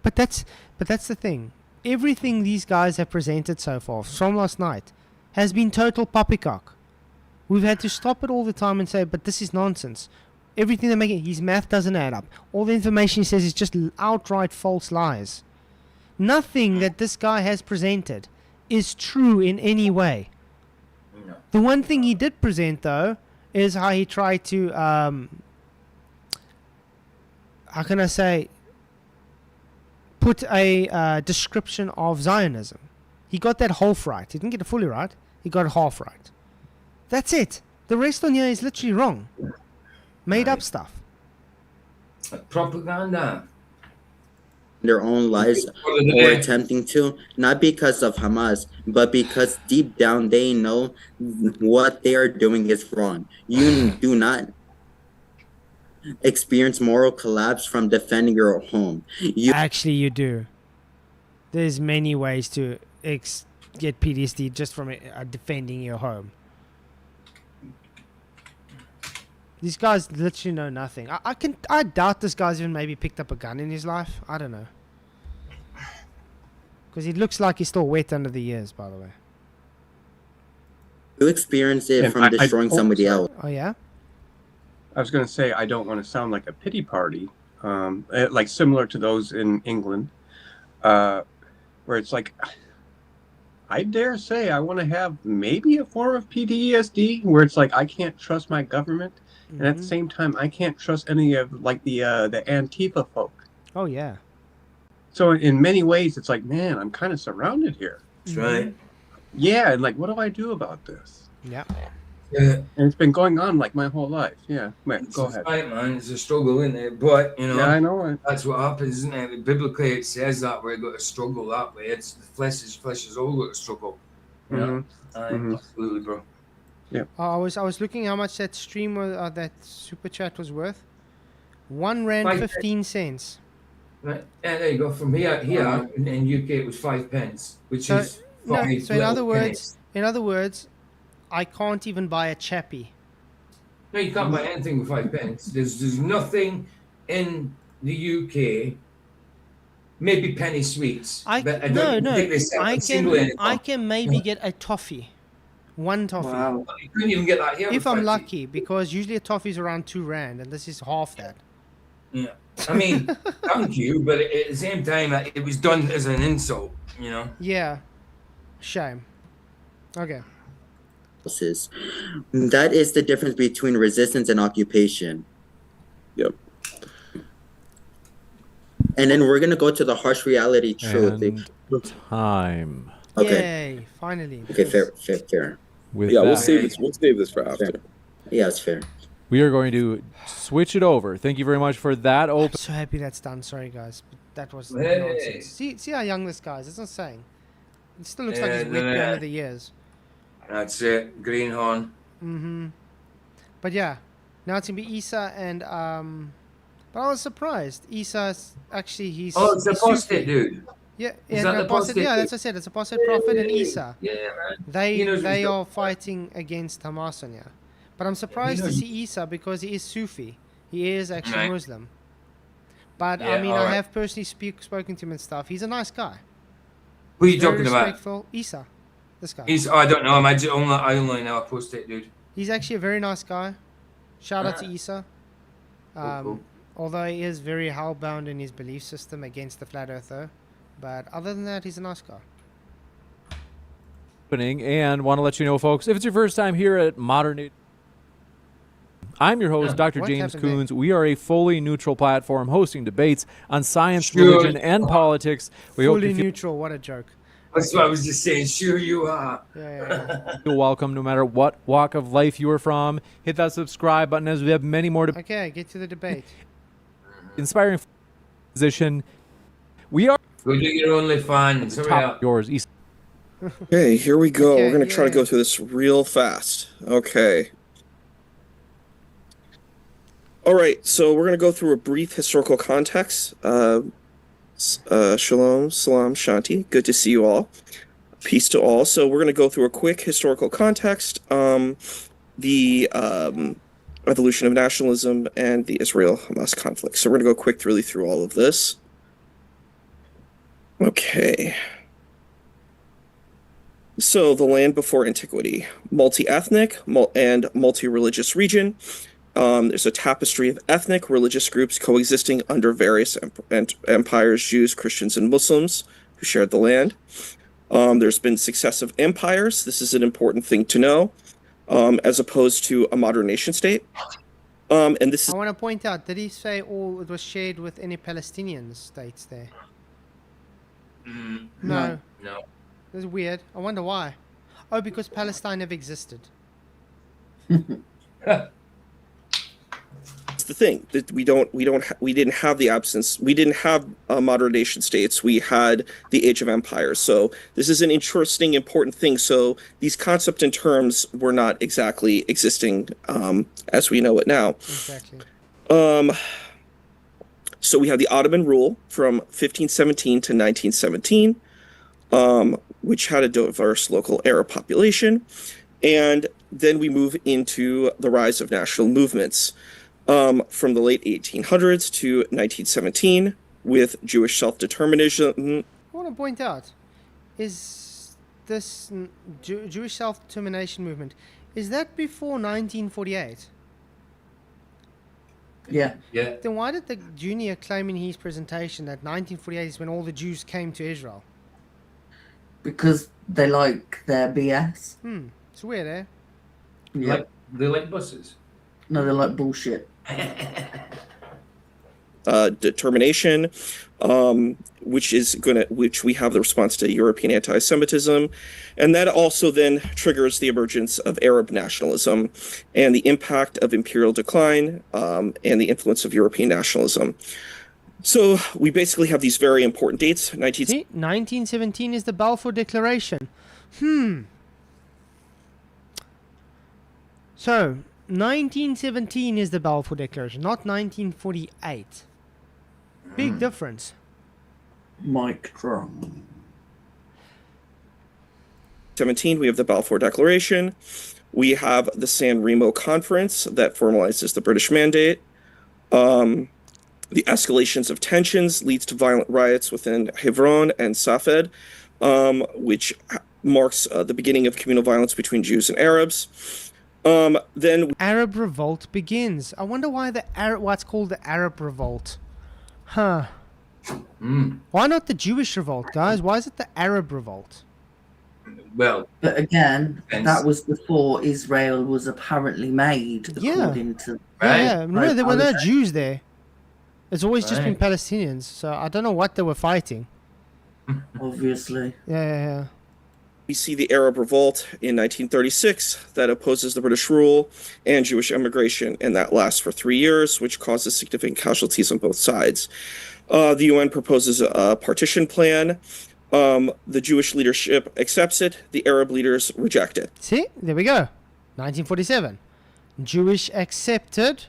But that's the thing. Everything these guys have presented so far from last night has been total poppycock. We've had to stop it all the time and say, but this is nonsense. Everything they're making, his math doesn't add up. All the information he says is just outright false lies. Nothing that this guy has presented is true in any way. No. The one thing he did present, though, is how he tried to, how can I say, put a description of Zionism. He got that half right. He didn't get it fully right. He got it half right. That's it. The rest on here is literally wrong. Made up stuff. Propaganda. Their own lives or attempting to, not because of Hamas, but because deep down they know what they are doing is wrong. You do not experience moral collapse from defending your home. Actually, you do. There's many ways to get PTSD just from defending your home. These guys literally know nothing. I doubt this guy's even maybe picked up a gun in his life. I don't know. Because he looks like he's still wet under the ears, by the way. You experience it from destroying somebody else. Oh, yeah? I was going to say, I don't want to sound like a pity party, like similar to those in England, where it's like, I dare say I want to have maybe a form of PTSD, where it's like I can't trust my government, and at the same time I can't trust any of like the Antifa folk. Oh, yeah. So in many ways, it's like, man, I'm kind of surrounded here. That's right. Yeah, and like, what do I do about this? Yeah. Yeah. And it's been going on like my whole life. Yeah, man, go ahead. Right, man. It's a struggle, isn't it? But, you know, Yeah, I know it. that's what happens, isn't it? Biblically, it says that we're going to struggle that way. It's flesh is all going to struggle. You know? Absolutely, bro. Yeah. I was looking how much that stream was, that super chat was worth. 1 rand 5 15 cents. Right. Yeah, there you go. From here, in UK, it was 5 pence, which So, is no, five so in little other pennies. words, I can't even buy a chappie. No, you can't buy anything with 5 pence. There's nothing in the UK. Maybe penny sweets. but I don't think they sell them singly anymore. I can maybe get a toffee. One toffee. Wow. You couldn't even get that here. If with I'm 5p. lucky, because usually a toffee is around 2 rand, and this is half that. Yeah. I mean, thank you, but at the same time, it was done as an insult, you know? Yeah. Shame. Okay. That is the difference between resistance and occupation. Yep. And then we're gonna go to the harsh reality truth. And time. Okay. Yay, finally. Okay, fair. With Yeah, that, we'll save this for after. Yeah, it's fair. we are going to switch it over. Thank you very much for that I'm open. so happy that's done. Sorry, guys. But that was Hey. nonsense. See how young this guy is. It's not saying. It still looks like he's wet beyond the years. That's it. Greenhorn. Mm-hmm. But yeah, now it's going to be Isa and... But I was surprised. Isa's actually... he's Oh, it's the he's apostate Sufi. dude. Yeah, Is and that the apostate, apostate yeah, dude? that's what I said. It's apostate prophet and Isa. Yeah, man. He They knows what he's are doing. fighting against Hamas on here. But I'm surprised to knows- see Isa because he is Sufi. He is actually Right. Muslim. But I Yeah, mean, I alright. have personally spoken to him and stuff. He's a nice guy. Who are you Very talking about? respectful. Isa, this guy. I don't know him. I only know apostate dude. He's actually a very nice guy. Shout out to Isa. Cool. Although he is very hellbound in his belief system against the flat earther. But other than that, he's a nice guy. And want to let you know, folks, if it's your first time here at Modern... I'm your host, Dr. What James happened there? Coons. We are a fully neutral platform hosting debates on science, Sure. religion, and politics. We hope Fully you feel neutral. What a joke. That's what I was just saying. Sure you are. Yeah. welcome no matter what walk of life you are from. Hit that subscribe button as we have many more Okay, get to the debate. inspiring position. We are Go do your OnlyFans. Hurry top up. yours. East. Okay, here we go. Okay, We're going to try to yeah. go through this real fast. Okay. All right, so we're going to go through a brief historical context. Shalom, salam, shanti. Good to see you all. Peace to all. So we're going to go through a quick historical context, the evolution of nationalism, and the Israel-Hamas conflict. So we're going to go really through all of this. Okay. So the land before antiquity, multi-ethnic and multi-religious region. There's a tapestry of ethnic, religious groups coexisting under various empires, Jews, Christians, and Muslims who shared the land. There's been successive empires. This is an important thing to know, as opposed to a modern nation state. And this is I want to point out, did he say it was shared with any Palestinian states there? No. No. That's weird. I wonder why. Oh, because Palestine never existed. It's the thing that we didn't have the absence. We didn't have modern nation states. We had the age of empires. So this is an interesting, important thing. So these concepts and terms were not exactly existing as we know it now. Exactly. So we have the Ottoman rule from 1517 to 1917, which had a diverse local Arab population, and then we move into the rise of national movements. From the late 1800s to 1917 with Jewish self-determinism. I want to point out, is this Jewish self-determination movement, is that before 1948? Yeah. Yeah. Then why did the junior claim in his presentation that 1948 is when all the Jews came to Israel? Because they like their BS. It's weird, eh? Yeah. They like buses. No, they like bullshit. Determination, which we have the response to European anti-Semitism, and that also then triggers the emergence of Arab nationalism and the impact of imperial decline and the influence of European nationalism. So we basically have these very important dates. See, 1917 is the Balfour Declaration. So, 1917 is the Balfour Declaration, not 1948. Big difference. Mic drop. 17, we have the Balfour Declaration. We have the San Remo Conference that formalizes the British Mandate. The escalations of tensions leads to violent riots within Hebron and Safed, which marks the beginning of communal violence between Jews and Arabs. Then Arab Revolt begins. I wonder why what's called the Arab Revolt. Huh. Why not the Jewish Revolt, guys? Why is it the Arab Revolt? Well, But again, Depends. that was before Israel was apparently made, Yeah. according to. Yeah, no, Right, there were no Palestine. Jews there. It's always just been Right. Palestinians, so I don't know what they were fighting. Obviously. Yeah. we see the Arab Revolt in 1936 that opposes the British rule and Jewish immigration, and that lasts for 3 years, which causes significant casualties on both sides. The UN proposes a partition plan. The Jewish leadership accepts it. The Arab leaders reject it. See, there we go. 1947. Jewish accepted,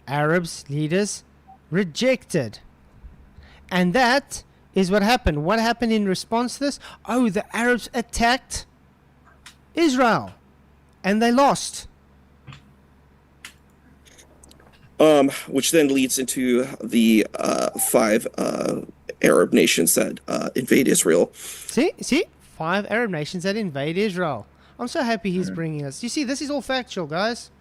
Arabs leaders rejected. And that is what happened. What happened in response to this? Oh, the Arabs attacked Israel. And they lost. Which then leads into the 5 Arab nations that invade Israel. See? 5 Arab nations that invade Israel. I'm so happy he's bringing us. You see, this is all factual, guys.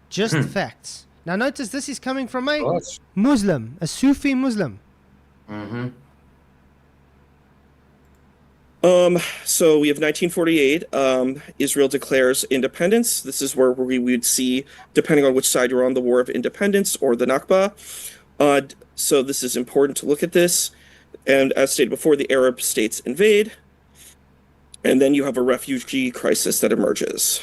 Just facts. Now notice this is coming from a Muslim, a Sufi Muslim. Mm-hmm. So we have 1948. Israel declares independence. This is where we would see, depending on which side you're on, the War of Independence or the Nakba. So this is important to look at this. And as stated before, the Arab states invade. And then you have a refugee crisis that emerges.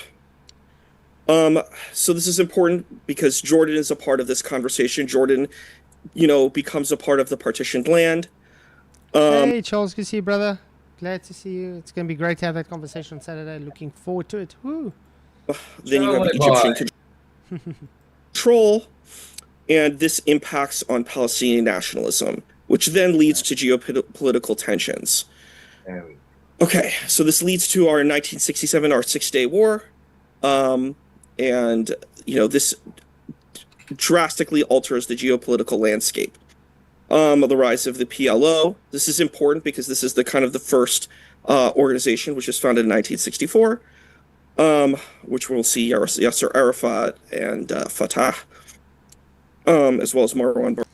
So this is important because Jordan is a part of this conversation. Jordan, becomes a part of the partitioned land. Hey, Charles, good to see you, brother. Glad to see you. It's going to be great to have that conversation on Saturday. Looking forward to it. Woo. Then you have Egyptian control, and this impacts on Palestinian nationalism, which then leads to geopolitical tensions. Okay, so this leads to our 1967, our 6-Day War, and this drastically alters the geopolitical landscape. The rise of the PLO. This is important because this is the first organization, which was founded in 1964, which we'll see Yasser Arafat and Fatah, as well as Marwan Barghouti.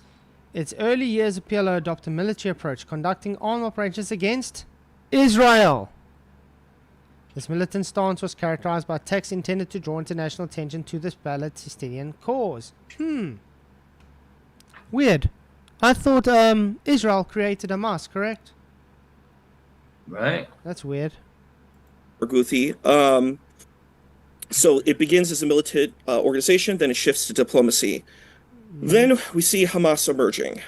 Its early years, the PLO adopted a military approach, conducting armed operations against Israel. This militant stance was characterized by attacks intended to draw international attention to this Palestinian cause. Weird. I thought Israel created Hamas, correct? Right. That's weird. Barghouti. So it begins as a militant organization, then it shifts to diplomacy. Then we see Hamas emerging.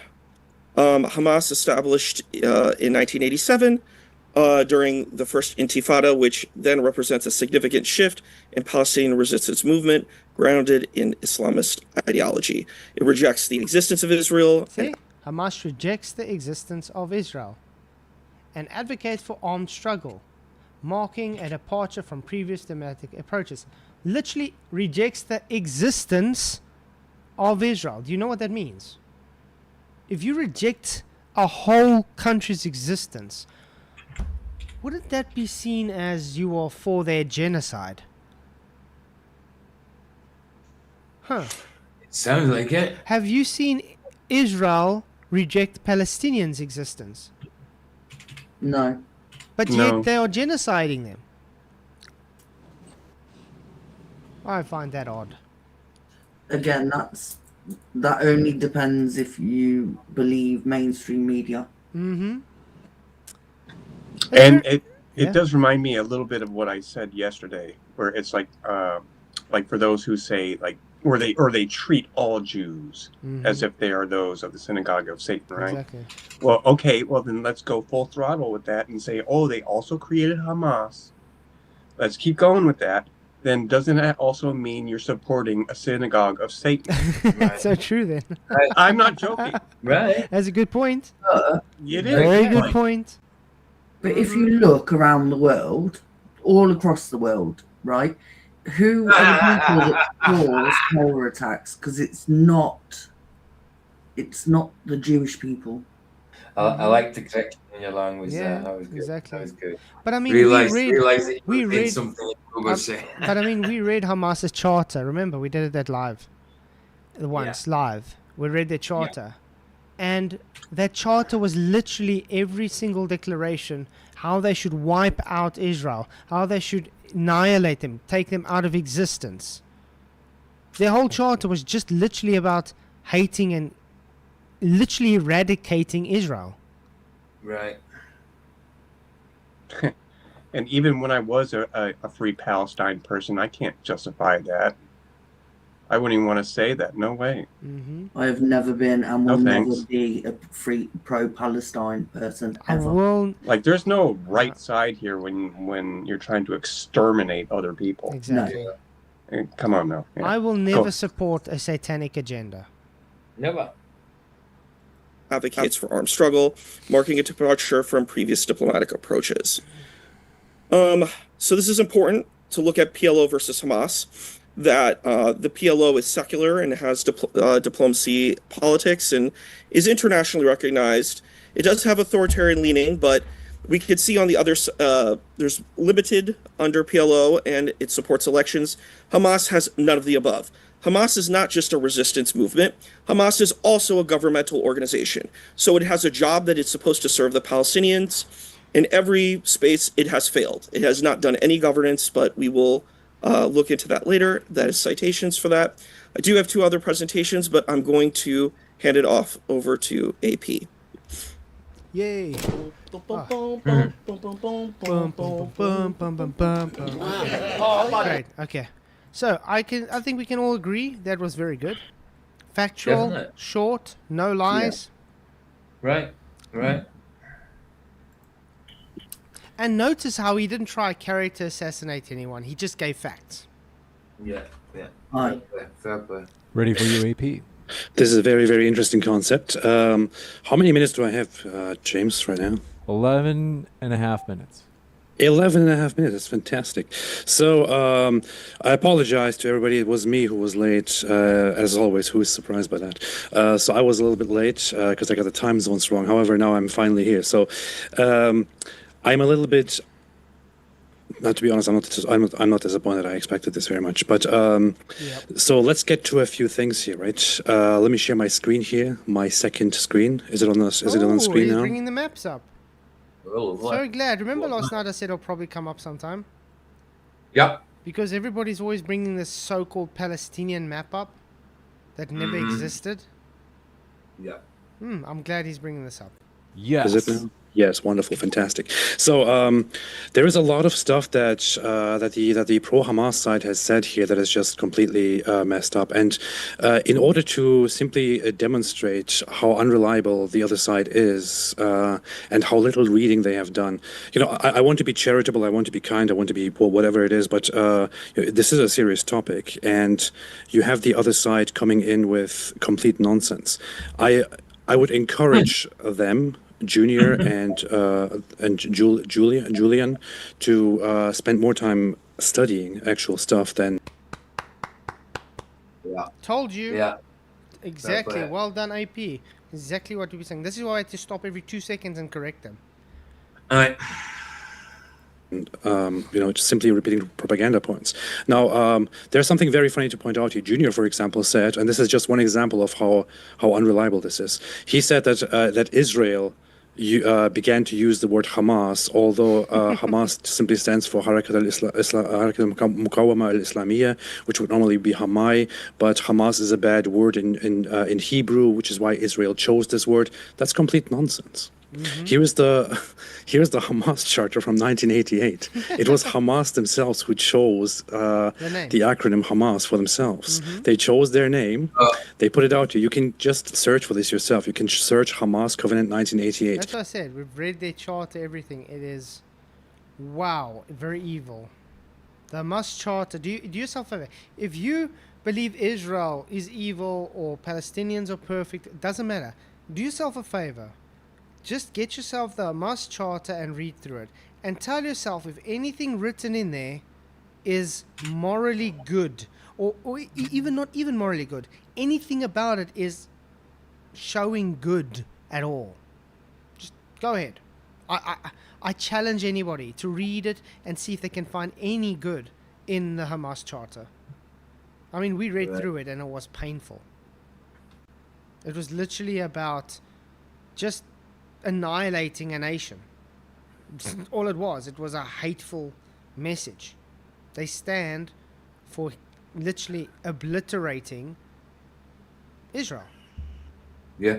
Hamas established in 1987 during the first Intifada, which then represents a significant shift in Palestinian resistance movement grounded in Islamist ideology. It rejects the existence of Israel. See? Hamas rejects the existence of Israel and advocates for armed struggle, marking a departure from previous diplomatic approaches. Literally rejects the existence of Israel. Do you know what that means? If you reject a whole country's existence, wouldn't that be seen as you are for their genocide? Huh. It sounds like it. Have you seen Israel reject Palestinians' existence? No. But yet they are genociding them. I find that odd. Again, that only depends if you believe mainstream media. Mm-hmm. And it does remind me a little bit of what I said yesterday, where it's like for those who say or they treat all Jews as if they are those of the synagogue of Satan, right? Exactly. Well, okay, then let's go full throttle with that and say, they also created Hamas. Let's keep going with that. Then doesn't that also mean you're supporting a synagogue of Satan? That's so true then. I'm not joking. Right. That's a good point. It is. Very good point. But if you look around the world, all across the world, right? Who are the people that cause terror attacks? Because it's not the Jewish people. I like the correction in your language. Yeah, That was good. exactly. That was good. But I mean, Realize that we you read read something you were saying. But I mean, we read Hamas's charter. Remember, we did that live. Live. We read their charter. And that charter was literally every single declaration, how they should wipe out Israel, how they should annihilate them, take them out of existence. Their whole charter was just literally about hating and literally eradicating Israel. Right. And even when I was a free Palestine person, I can't justify that. I wouldn't even want to say that. No way. I have never been and No will never thanks. be a free pro-Palestine person I ever. will. Like, there's no right side here when you're trying to exterminate other people. Exactly. Come on now. Yeah. I will never support a satanic agenda. Never. Advocates for armed struggle, marking a departure from previous diplomatic approaches. So this is important to look at PLO versus Hamas, that the PLO is secular and has diplomacy politics and is internationally recognized. It does have authoritarian leaning, but we could see on the other there's limited under PLO and it supports elections. Hamas has none of the above. Hamas is not just a resistance movement. Hamas is also a governmental organization. So it has a job that it's supposed to serve the Palestinians. In every space, it has failed. It has not done any governance, but we will look into that later. That is citations for that. I do have 2 other presentations, but I'm going to hand it off over to AP. Yay. Great. Okay. So I think we can all agree that was very good. Factual, Definite. short, no lies. Right. Right. And notice how he didn't try to assassinate anyone. He just gave facts. Yeah. Yeah. Aye. Fair play. Ready for you, AP? This is a very, very interesting concept. How many minutes do I have, James, right now? 11 and a half minutes. 11 and a half minutes. That's fantastic. So I apologize to everybody. It was me who was late, as always. Who is surprised by that? So I was a little bit late because I got the time zones wrong. However, now I'm finally here. So I'm a little bit... Not to be honest, I'm not disappointed. I expected this very much. But so let's get to a few things here, right? Let me share my screen here. My second screen. Is it on the? Is it on the screen he's now? bringing the maps up. Oh, So glad. Remember last night I said it'll probably come up sometime? Yep. Because everybody's always bringing this so-called Palestinian map up that never existed. Yeah. I'm glad he's bringing this up. Yes. Is it now? Yes, wonderful, fantastic. So there is a lot of stuff that the pro-Hamas side has said here that is just completely messed up. And in order to simply demonstrate how unreliable the other side is and how little reading they have done, I want to be charitable, I want to be kind, I want to be whatever it is, but this is a serious topic, and you have the other side coming in with complete nonsense. I would encourage them. Junior and Julian to spend more time studying actual stuff than. Yeah. Told you. Yeah. Exactly. Fair play. Well done, AP. Exactly what we were saying. This is why I had to stop every 2 seconds and correct them. All right. Just simply repeating propaganda points. Now, there's something very funny to point out here. Junior, for example, said, and this is just one example of how unreliable this is. He said that Israel began to use the word Hamas, although Hamas simply stands for Harakat al-Muqawama al-Islamiyya, which would normally be Hamai, but Hamas is a bad word in Hebrew, which is why Israel chose this word. That's complete nonsense. Here's the Hamas charter from 1988. It was Hamas themselves who chose the acronym Hamas for themselves. They chose their name. They put it out to you. You can just search for this yourself. You can search Hamas Covenant 1988. That's what I said. We've read their charter, everything. It is, wow, very evil. The Hamas charter. Do yourself a favor. If you believe Israel is evil or Palestinians are perfect, it doesn't matter. Do yourself a favor. Just get yourself the Hamas charter and read through it. And tell yourself if anything written in there is morally good. Or even not even morally good. Anything about it is showing good at all. Just go ahead. I challenge anybody to read it and see if they can find any good in the Hamas charter. I mean, we read through it and it was painful. It was literally about just annihilating a nation. All it was a hateful message. They stand for literally obliterating Israel. Yeah.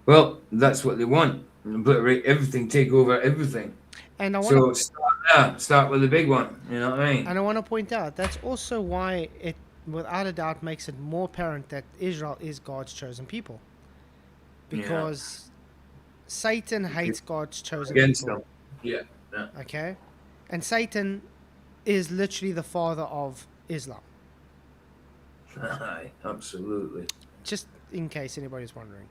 Well, that's what they want. Obliterate everything, take over everything. And I So want start Yeah, start with the big one. You know what I mean? And I want to point out that's also why it, without a doubt, makes it more apparent that Israel is God's chosen people. Because Satan hates God's chosen Against people. them. Yeah. Yeah. Okay? And Satan is literally the father of Islam. Aye, absolutely. Just in case anybody's wondering.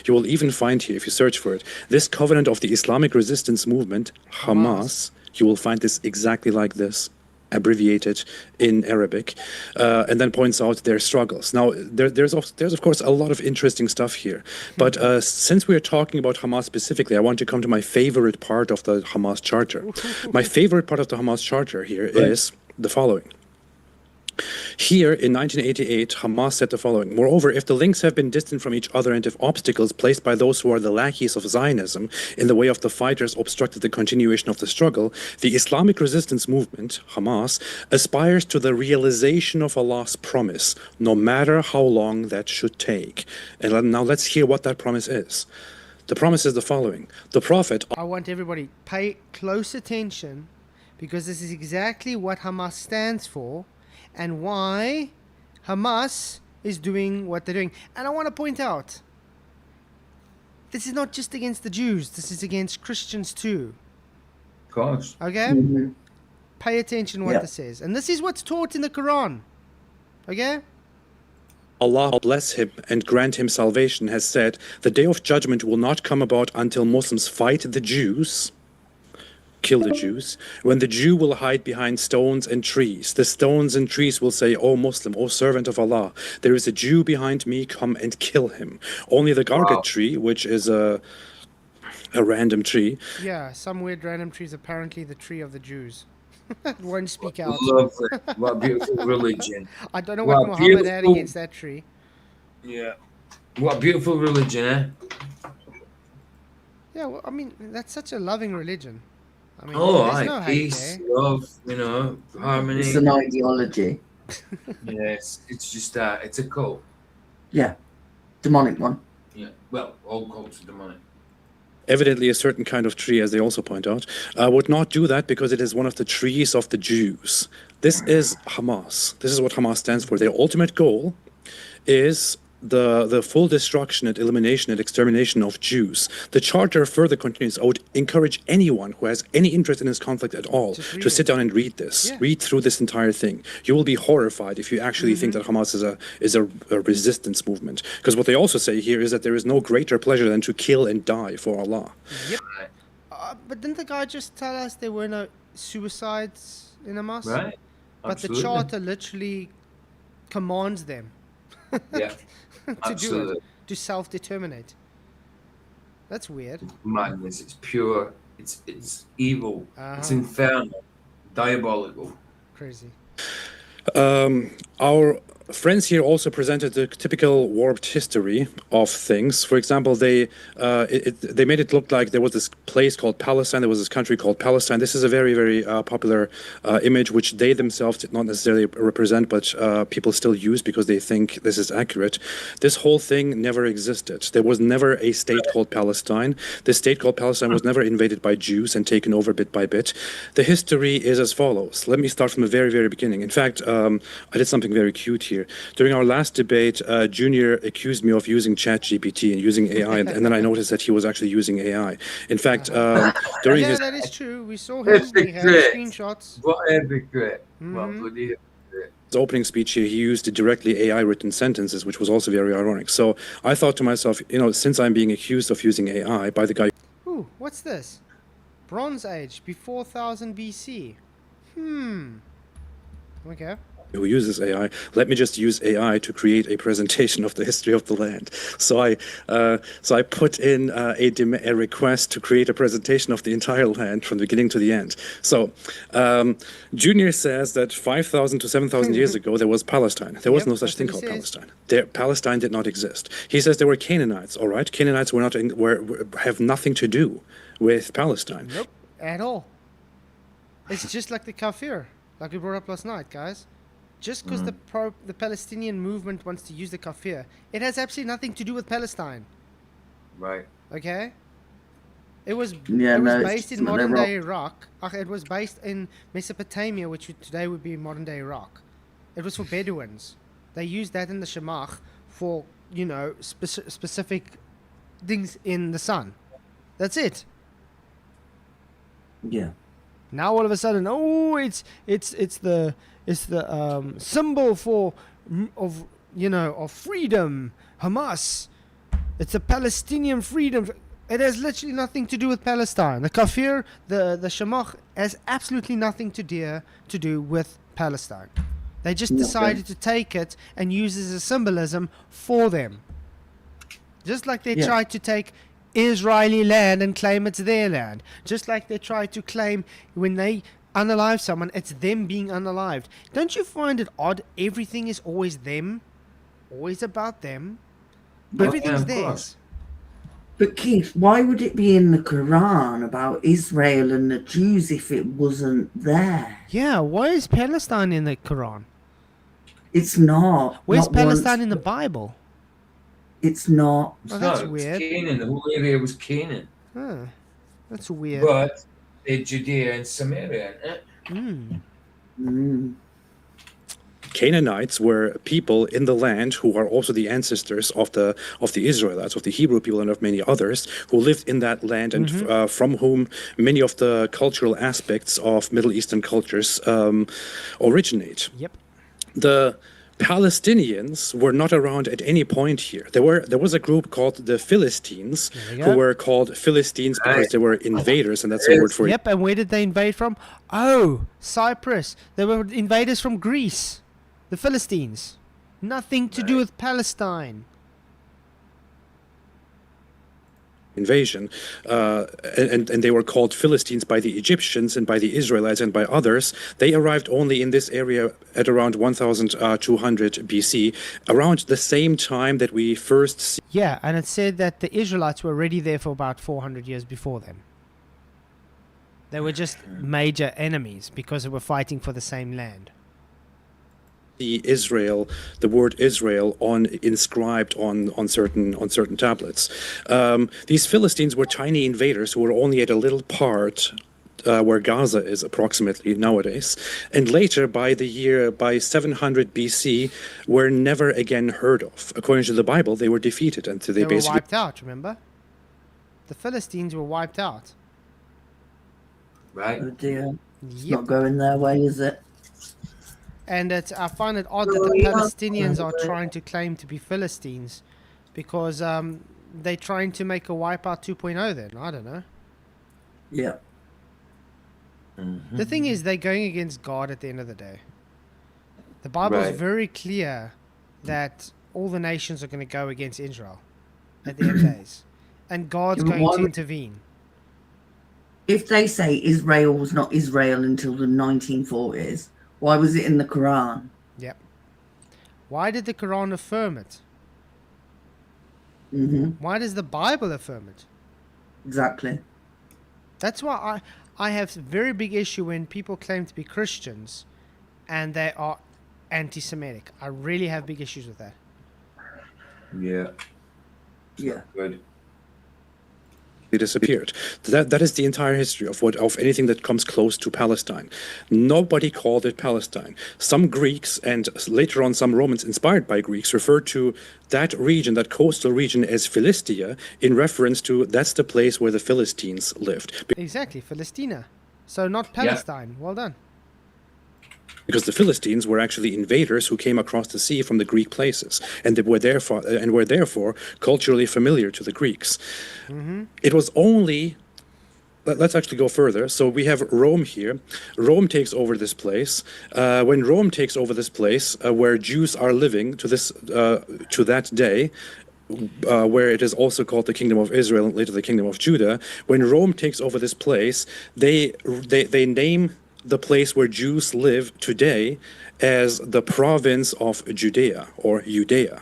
You will even find here, if you search for it, this covenant of the Islamic resistance movement, Hamas. You will find this exactly like this, abbreviated in Arabic, and then points out their struggles. Now, there's of course a lot of interesting stuff here, but since we are talking about Hamas specifically, I want to come to my favorite part of the Hamas charter. My favorite part of the Hamas charter here is the following. Here in 1988, Hamas said the following: moreover, if the links have been distant from each other and if obstacles placed by those who are the lackeys of Zionism in the way of the fighters obstructed the continuation of the struggle, the Islamic resistance movement, Hamas, aspires to the realization of Allah's promise, no matter how long that should take. And now let's hear what that promise is. The promise is the following. The Prophet... I want everybody pay close attention, because this is exactly what Hamas stands for and why Hamas is doing what they're doing. And I want to point out, this is not just against the Jews, this is against Christians too. Of course. Okay? Pay attention what this is. And this is what's taught in the Quran. Okay? Allah bless him and grant him salvation, has said, the day of judgment will not come about until Muslims fight the Jews, kill the Jews, when the Jew will hide behind stones and trees. The stones and trees will say, O Muslim, O servant of Allah, there is a Jew behind me, come and kill him. Only the gargat tree, which is a random tree. Yeah, some weird random tree is apparently the tree of the Jews. It won't speak out. Lovely. What a beautiful religion. I don't know what Muhammad had against that tree. Yeah. What a beautiful religion, eh? Yeah, well, I mean, that's such a loving religion. I mean, aye, no peace, love, you know, harmony. It's an ideology. Yes, it's just that. It's a cult. Yeah. Demonic one. Yeah. Well, all cults are demonic. Evidently a certain kind of tree, as they also point out, would not do that because it is one of the trees of the Jews. This is Hamas. This is what Hamas stands for. Their ultimate goal is the full destruction and elimination and extermination of Jews. The charter further continues, I would encourage anyone who has any interest in this conflict at all to sit down and read this. Read through this entire thing. You will be horrified if you actually think that Hamas is a resistance movement. Because what they also say here is that there is no greater pleasure than to kill and die for Allah. Yep. But didn't the guy just tell us there were no suicides in Hamas? Right. But Absolutely. the charter literally commands them. Yeah. to Absolutely. do it, to self-determinate. That's weird. Madness. It's pure. It's evil. It's infernal. Diabolical. Crazy. Our friends here also presented the typical warped history of things. For example, they made it look like there was this place called Palestine, there was this country called Palestine. This is a very, very popular image, which they themselves did not necessarily represent, but people still use because they think this is accurate. This whole thing never existed. There was never a state called Palestine. The state called Palestine was never invaded by Jews and taken over bit by bit. The history is as follows. Let me start from the very, very beginning. In fact, I did something very cute here. During our last debate, Junior accused me of using ChatGPT and using AI, and then I noticed that he was actually using AI. In fact, during his... that is true. We saw him. We had screenshots. What hypocrite. What bloody hypocrite. His opening speech here, he used directly AI written sentences, which was also very ironic. So I thought to myself, since I'm being accused of using AI by the guy... Ooh, what's this? Bronze Age, before 1000 BC. Okay. Who uses AI, let me just use AI to create a presentation of the history of the land. So I put in a request to create a presentation of the entire land from the beginning to the end. So Junior says that 5,000 to 7,000 years ago there was Palestine. There was no such thing called Palestine. Palestine did not exist. He says there were Canaanites. All right, Canaanites were not have nothing to do with Palestine. Nope, at all. It's just like the kafir, like we brought up last night, guys. Just because the Palestinian movement wants to use the kafir, it has absolutely nothing to do with Palestine. Right. Okay? It was Yeah, it was no, it's based in just what they modern day rock. Iraq. It was based in Mesopotamia, which today would be modern day Iraq. It was for Bedouins. They used that in the Shemach for, you know, specific things in the sun. That's it. Yeah. Now all of a sudden, oh, it's the symbol for of, you know, of freedom, Hamas. It's a Palestinian freedom. It has literally nothing to do with Palestine. The kafir, the Shemach, has absolutely nothing to do with Palestine. They just decided to take it and use it as a symbolism for them. Just like they tried to take Israeli land and claim it's their land. Just like they tried to claim when they unalive someone, it's them being unalived. Don't you find it odd? Everything is always them. Always about them. Everything's theirs. But Keith, why would it be in the Quran about Israel and the Jews if it wasn't there? Yeah, why is Palestine in the Quran? It's not. Where's not Palestine once. in the Bible? It's not. It's Oh, that's not. weird. It's Canaan. The whole area was Canaan. Huh. That's weird. But Judea and Samaria. Canaanites were people in the land who are also the ancestors of the Israelites, of the Hebrew people, and of many others who lived in that land, and from whom many of the cultural aspects of Middle Eastern cultures originate. Yep. The Palestinians were not around at any point here. There was a group called the Philistines who were called Philistines because they were invaders, and that's a word for it. Yep, and where did they invade from? Oh, Cyprus. They were invaders from Greece. The Philistines. Nothing to do with Palestine. Invasion, and they were called Philistines by the Egyptians and by the Israelites and by others. They arrived only in this area at around 1200 BC, around the same time that we first see. Yeah, and it said that the Israelites were already there for about 400 years before them. They were just major enemies because they were fighting for the same land. The word Israel inscribed on certain tablets. These Philistines were tiny invaders who were only at a little part where Gaza is approximately nowadays, and later by 700 BC were never again heard of. According to the Bible, they were defeated, and they were basically wiped out. Remember, the Philistines were wiped out. Right. Oh dear. It's Yep. not going their way, is it? And I find it odd that the Palestinians are trying to claim to be Philistines because they're trying to make a Wipeout 2.0 then. I don't know. Yeah. The thing is, they're going against God at the end of the day. The Bible is very clear that all the nations are going to go against Israel at the end of days. And God's going to intervene. If they say Israel was not Israel until the 1940s, why was it in the Quran? Yep. Why did the Quran affirm it? Why does the Bible affirm it? Exactly. That's why I have a very big issue when people claim to be Christians and they are anti-Semitic. I really have big issues with that. Yeah. Yeah. Good. disappeared. That is the entire history of anything that comes close to Palestine. Nobody called it Palestine. Some Greeks and later on some Romans inspired by Greeks referred to that region, that coastal region, as Philistia in reference to that's the place where the Philistines lived. Exactly, Philistina. So not Palestine. Well done. Because the Philistines were actually invaders who came across the sea from the Greek places, and they were therefore culturally familiar to the Greeks. It was only, let's actually go further. So we have Rome here. Rome takes over this place. When Rome takes over this place, where Jews are living to that day, where it is also called the Kingdom of Israel and later the Kingdom of Judah. When Rome takes over this place, they name the place where Jews live today as the province of Judea or Judea.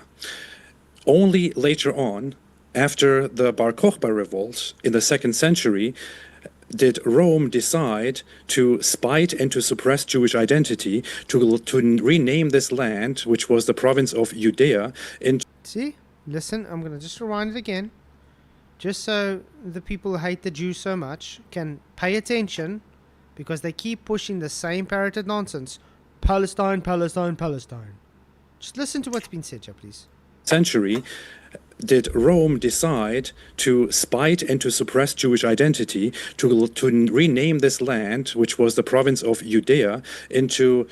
Only later on, after the Bar Kokhba revolt in the 2nd century, did Rome decide to spite and to suppress Jewish identity, to rename this land, which was the province of Judea, into... See? Listen, I'm going to just rewind it again. just so the people who hate the Jews so much can pay attention, because they keep pushing the same parroted nonsense. Palestine, Palestine, Palestine. Just listen to what's been said here, please. Century, did Rome decide to spite and to suppress Jewish identity, to rename this land, which was the province of Judea, into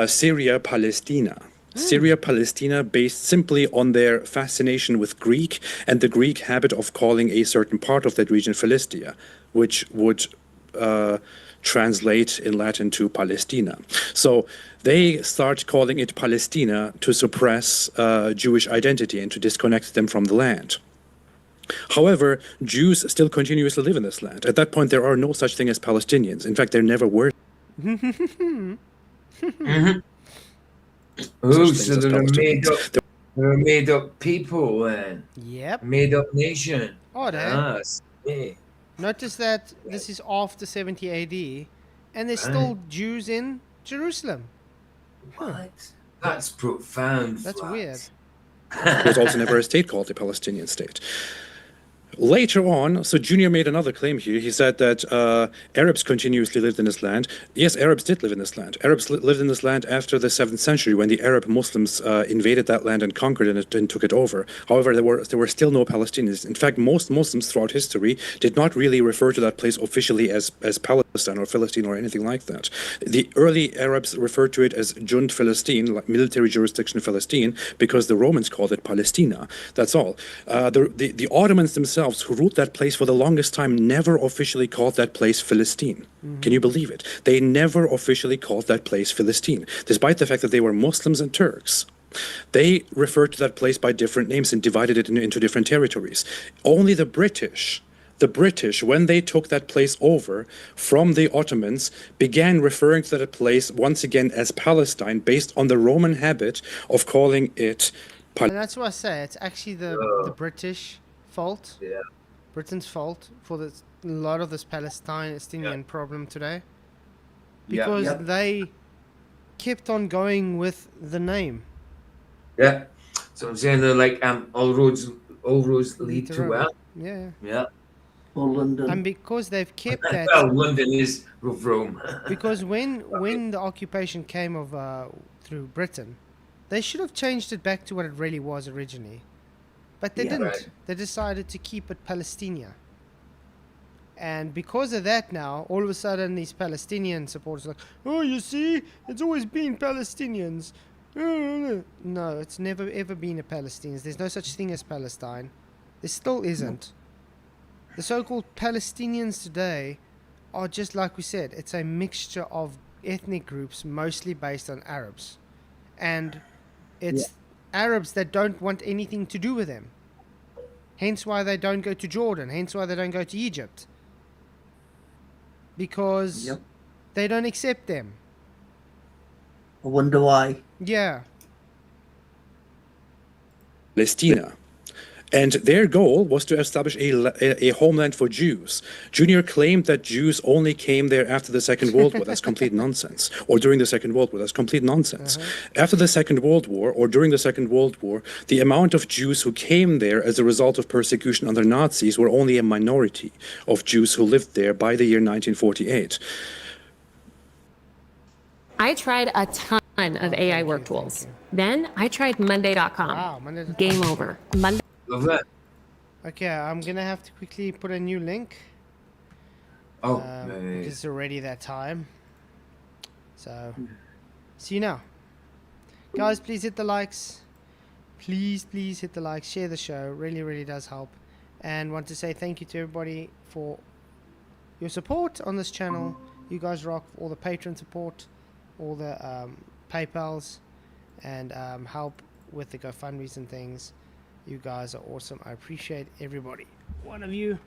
Syria Palestina. Syria Palestina, based simply on their fascination with Greek and the Greek habit of calling a certain part of that region Philistia, which would translate in Latin to Palestina. So they start calling it Palestina to suppress Jewish identity and to disconnect them from the land. However, Jews still continuously live in this land. At that point, there are no such thing as Palestinians. In fact, there never were. Oh, so they're a made up people then. Yep. Made up nation. Oh, there. Ah, yeah. Notice that this is after 70 AD, and there's still Jews in Jerusalem. What? That's profound. That's Flat. weird. There was also never a state called the Palestinian state. Later on, so Junior made another claim here. He said that Arabs continuously lived in this land. Yes, Arabs did live in this land. Arabs lived in this land after the 7th century, when the Arab Muslims invaded that land and conquered it and took it over. However, there were still no Palestinians. In fact, most Muslims throughout history did not really refer to that place officially as Palestine or Philistine or anything like that. The early Arabs referred to it as Jund Philistine, like military jurisdiction Philistine, because the Romans called it Palestina. That's all. The Ottomans themselves, who ruled that place for the longest time, never officially called that place Philistine. Can you believe it? They never officially called that place Philistine, despite the fact that they were Muslims and Turks. They referred to that place by different names and divided it into different territories. Only the British, when they took that place over from the Ottomans, began referring to that place once again as Palestine, based on the Roman habit of calling it And that's why I say it's actually the British fault. Yeah. Britain's fault for a lot of this Palestinian problem today. Because they kept on going with the name. Yeah. So I'm saying they're like all roads lead to well. Yeah. Yeah. Or London. And because they've kept that. Well, London is Rome. Because when the occupation came of through Britain, they should have changed it back to what it really was originally. But they didn't. Right. They decided to keep it Palestina. And because of that now, all of a sudden these Palestinian supporters are like, oh, you see, it's always been Palestinians. No, it's never ever been a Palestinians. There's no such thing as Palestine. There still isn't. The so-called Palestinians today are just like we said. It's a mixture of ethnic groups, mostly based on Arabs. And it's Arabs that don't want anything to do with them. Hence why they don't go to Jordan. Hence why they don't go to Egypt. Because they don't accept them. I wonder why. Yeah. Palestina. And their goal was to establish a homeland for Jews. Junior claimed that Jews only came there after the Second World War. That's complete nonsense. Or during the Second World War. That's complete nonsense. After the Second World War, or during the Second World War, the amount of Jews who came there as a result of persecution under Nazis were only a minority of Jews who lived there by the year 1948. I tried a ton of AI work tools. Then I tried Monday.com. Wow, Monday.com. Game over. Monday. Love that. Okay, I'm going to have to quickly put a new link. Oh, because it's already that time. So, see you now. Guys, please hit the likes. Please hit the likes. Share the show. Really, really does help. And want to say thank you to everybody for your support on this channel. You guys rock. All the patron support, all the PayPals, and help with the GoFundMes and things. You guys are awesome. I appreciate everybody, one of you.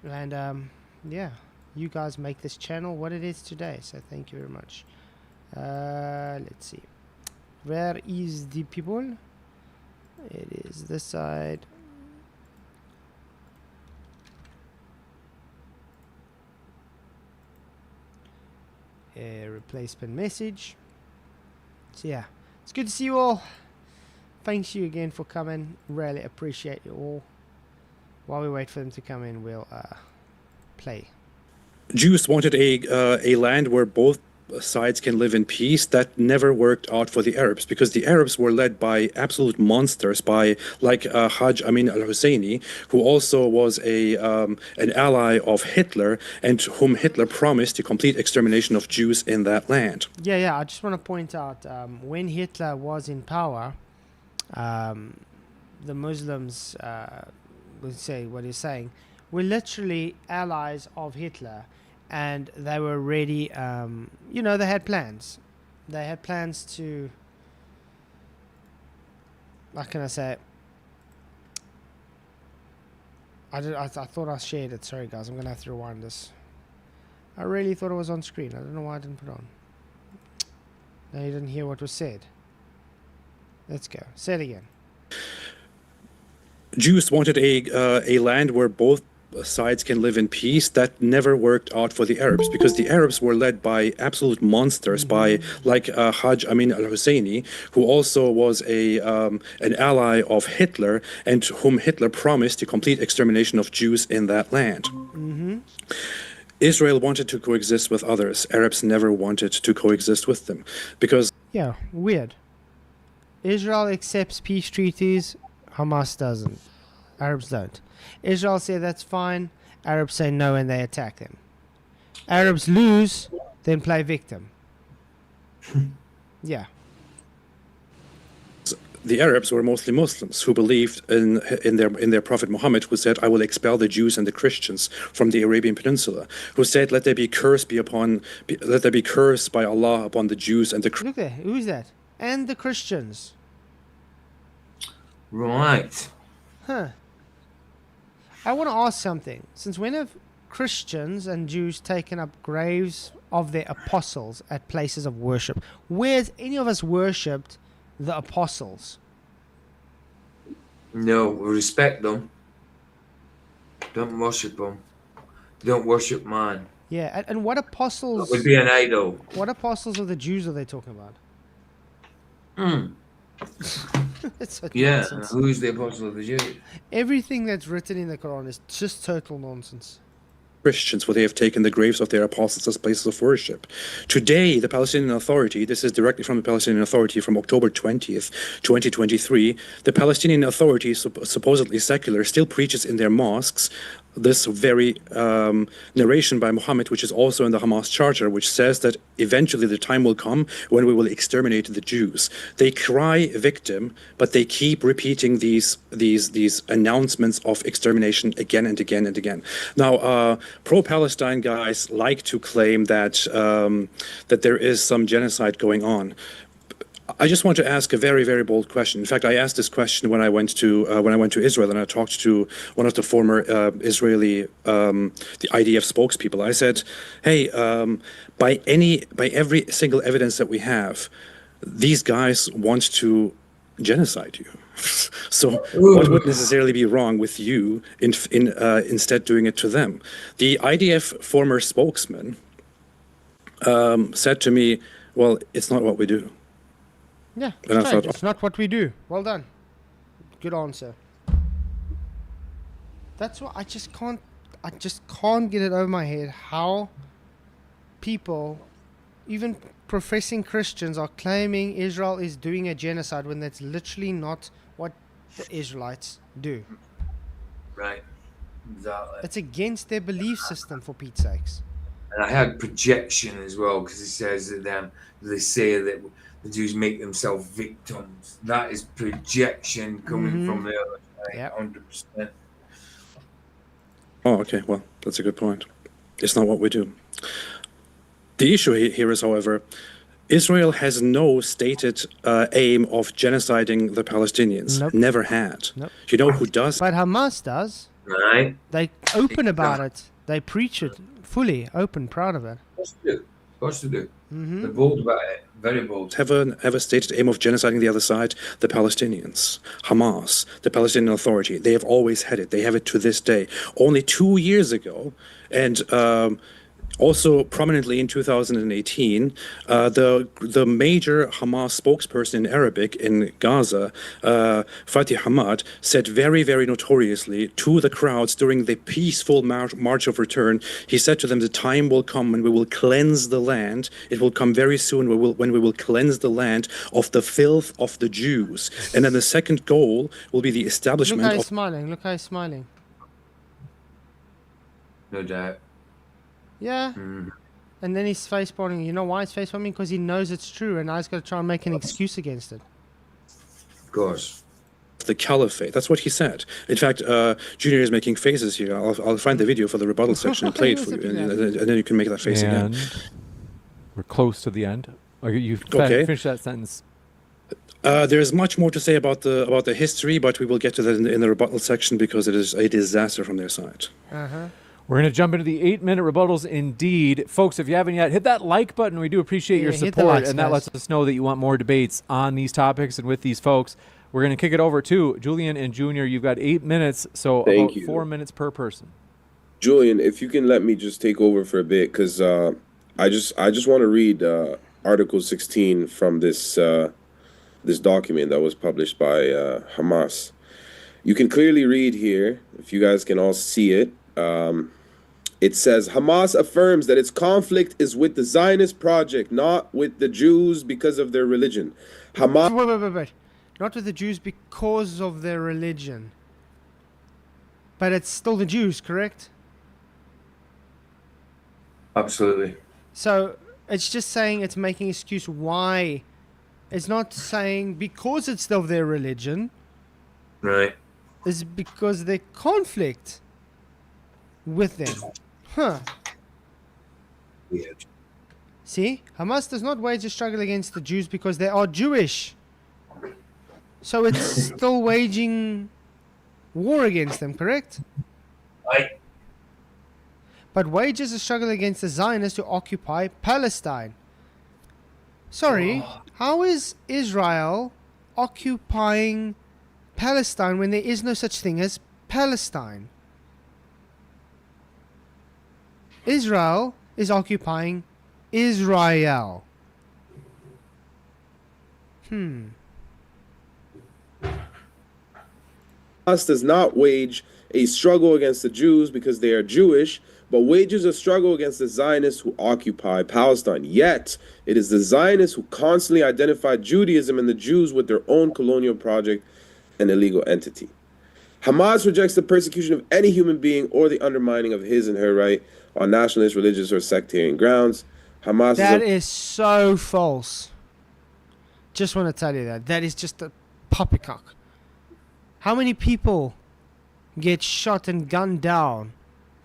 And yeah, you guys make this channel what it is today. So thank you very much. Let's see. Where is the people? It is this side. A replacement message. So yeah, it's good to see you all. Thanks you again for coming. Really appreciate you all. while we wait for them to come in, we'll play. Jews wanted a land where both sides can live in peace. That never worked out for the Arabs, because the Arabs were led by absolute monsters, by like Hajj Amin al-Husseini, who also was an ally of Hitler, and whom Hitler promised the complete extermination of Jews in that land. Yeah. I just want to point out, when Hitler was in power, the Muslims would say what he's saying. We're literally allies of Hitler. And they were ready, they had plans. They had plans to, how can I say it? I thought I shared it. Sorry, guys. I'm going to have to rewind this. I really thought it was on screen. I don't know why I didn't put it on. No, you didn't hear what was said. Let's go. Say it again. Jews wanted a land where both sides can live in peace. That never worked out for the Arabs, because the Arabs were led by absolute monsters, by like Hajj Amin al-Husseini, who also was an ally of Hitler, and whom Hitler promised the complete extermination of Jews in that land. Israel wanted to coexist with others. Arabs never wanted to coexist with them, because yeah, weird. Israel accepts peace treaties, Hamas doesn't. Arabs don't. Israel say that's fine, Arabs say no, and they attack them. Arabs lose, then play victim. Yeah. the Arabs were mostly Muslims who believed in their Prophet Muhammad, who said, "I will expel the Jews and the Christians from the Arabian Peninsula." Who said, "Let there be curse by Allah upon the Jews and the Christians." Look there, who is that? And the Christians. Right. Huh. I want to ask something. Since when have Christians and Jews taken up graves of their apostles at places of worship? Where's any of us worshipped the apostles? No, we respect them. Don't worship them. Don't worship man. Yeah, and what apostles? That would be an idol. What apostles of the Jews are they talking about? It's such nonsense. Who's the apostle of the Jews? Everything that's written in the Quran is just total nonsense. Christians, for they have taken the graves of their apostles as places of worship. Today, the Palestinian Authority, this is directly from the Palestinian Authority from October 20th, 2023, the Palestinian Authority, supposedly secular, still preaches in their mosques this very narration by Muhammad, which is also in the Hamas Charter, which says that eventually the time will come when we will exterminate the Jews. They cry victim, but they keep repeating these announcements of extermination again and again and again. Now, pro-Palestine guys like to claim that that there is some genocide going on. I just want to ask a very, very bold question. In fact, I asked this question when I went to Israel, and I talked to one of the former Israeli the IDF spokespeople. I said, "Hey, by every single evidence that we have, these guys want to genocide you. So what would necessarily be wrong with you in instead doing it to them?" The IDF former spokesman said to me, "Well, it's not what we do." Yeah, And I thought, it's not what we do. Well done. Good answer. That's what I just can't get it over my head how people, even professing Christians, are claiming Israel is doing a genocide when that's literally not what the Israelites do. Right. Exactly. It's against their belief system, for Pete's sakes. And I had projection as well, because it says that they say that the Jews make themselves victims. That is projection coming from the other side, Yep. 100%. Oh, okay. Well, that's a good point. It's not what we do. The issue here is, however, Israel has no stated aim of genociding the Palestinians. Nope. Never had. Nope. You know who does? But Hamas does. Right? They open about it. They preach it fully, open, proud of it. Of course they do. Of course they do. They're bold about it. Very bold. Have a stated aim of genociding the other side? The Palestinians, Hamas, the Palestinian Authority. They have always had it. They have it to this day. Only 2 years ago, and Also, prominently in 2018, the major Hamas spokesperson in Arabic in Gaza, Fatih Hamad, said very, very notoriously to the crowds during the peaceful March of Return, he said to them, the time will come when we will cleanse the land. It will come very soon when we will cleanse the land of the filth of the Jews. And then the second goal will be the establishment Look how he's of... smiling. Look how he's smiling. No doubt. Yeah. And then he's face palming. You know why he's face palming? Because he knows it's true, and now he's got to try and make an excuse against it. Of course. The caliphate. That's what he said. In fact, Junior is making faces here. I'll find the video for the rebuttal section and play it for you, and then you can make that face again. We're close to the end. You finish that sentence. There's much more to say about the history, but we will get to that in the rebuttal section because it is a disaster from their side. We're going to jump into the 8-minute rebuttals indeed. Folks, if you haven't yet, hit that like button. We do appreciate your support, and that lets us know that you want more debates on these topics and with these folks. We're going to kick it over to Julian and Junior. You've got 8 minutes, so about 4 minutes per person. Julian, if you can let me just take over for a bit, because I just want to read Article 16 from this document that was published by Hamas. You can clearly read here, if you guys can all see it. It says, Hamas affirms that its conflict is with the Zionist project, not with the Jews because of their religion. Hamas... Wait. Not with the Jews because of their religion. But it's still the Jews, correct? Absolutely. So it's just saying it's making an excuse why. It's not saying because it's still their religion. Right. It's because their conflict with them. Weird. See, Hamas does not wage a struggle against the Jews because they are Jewish. So it's still waging war against them, correct? Right. But wages a struggle against the Zionists who occupy Palestine. Sorry, how is Israel occupying Palestine when there is no such thing as Palestine? Israel is occupying Israel. Hamas does not wage a struggle against the Jews because they are Jewish, but wages a struggle against the Zionists who occupy Palestine. Yet, it is the Zionists who constantly identify Judaism and the Jews with their own colonial project and illegal entity. Hamas rejects the persecution of any human being or the undermining of his and her right on nationalist, religious, or sectarian grounds. Hamas is so false. Just want to tell you that. That is just a poppycock. How many people get shot and gunned down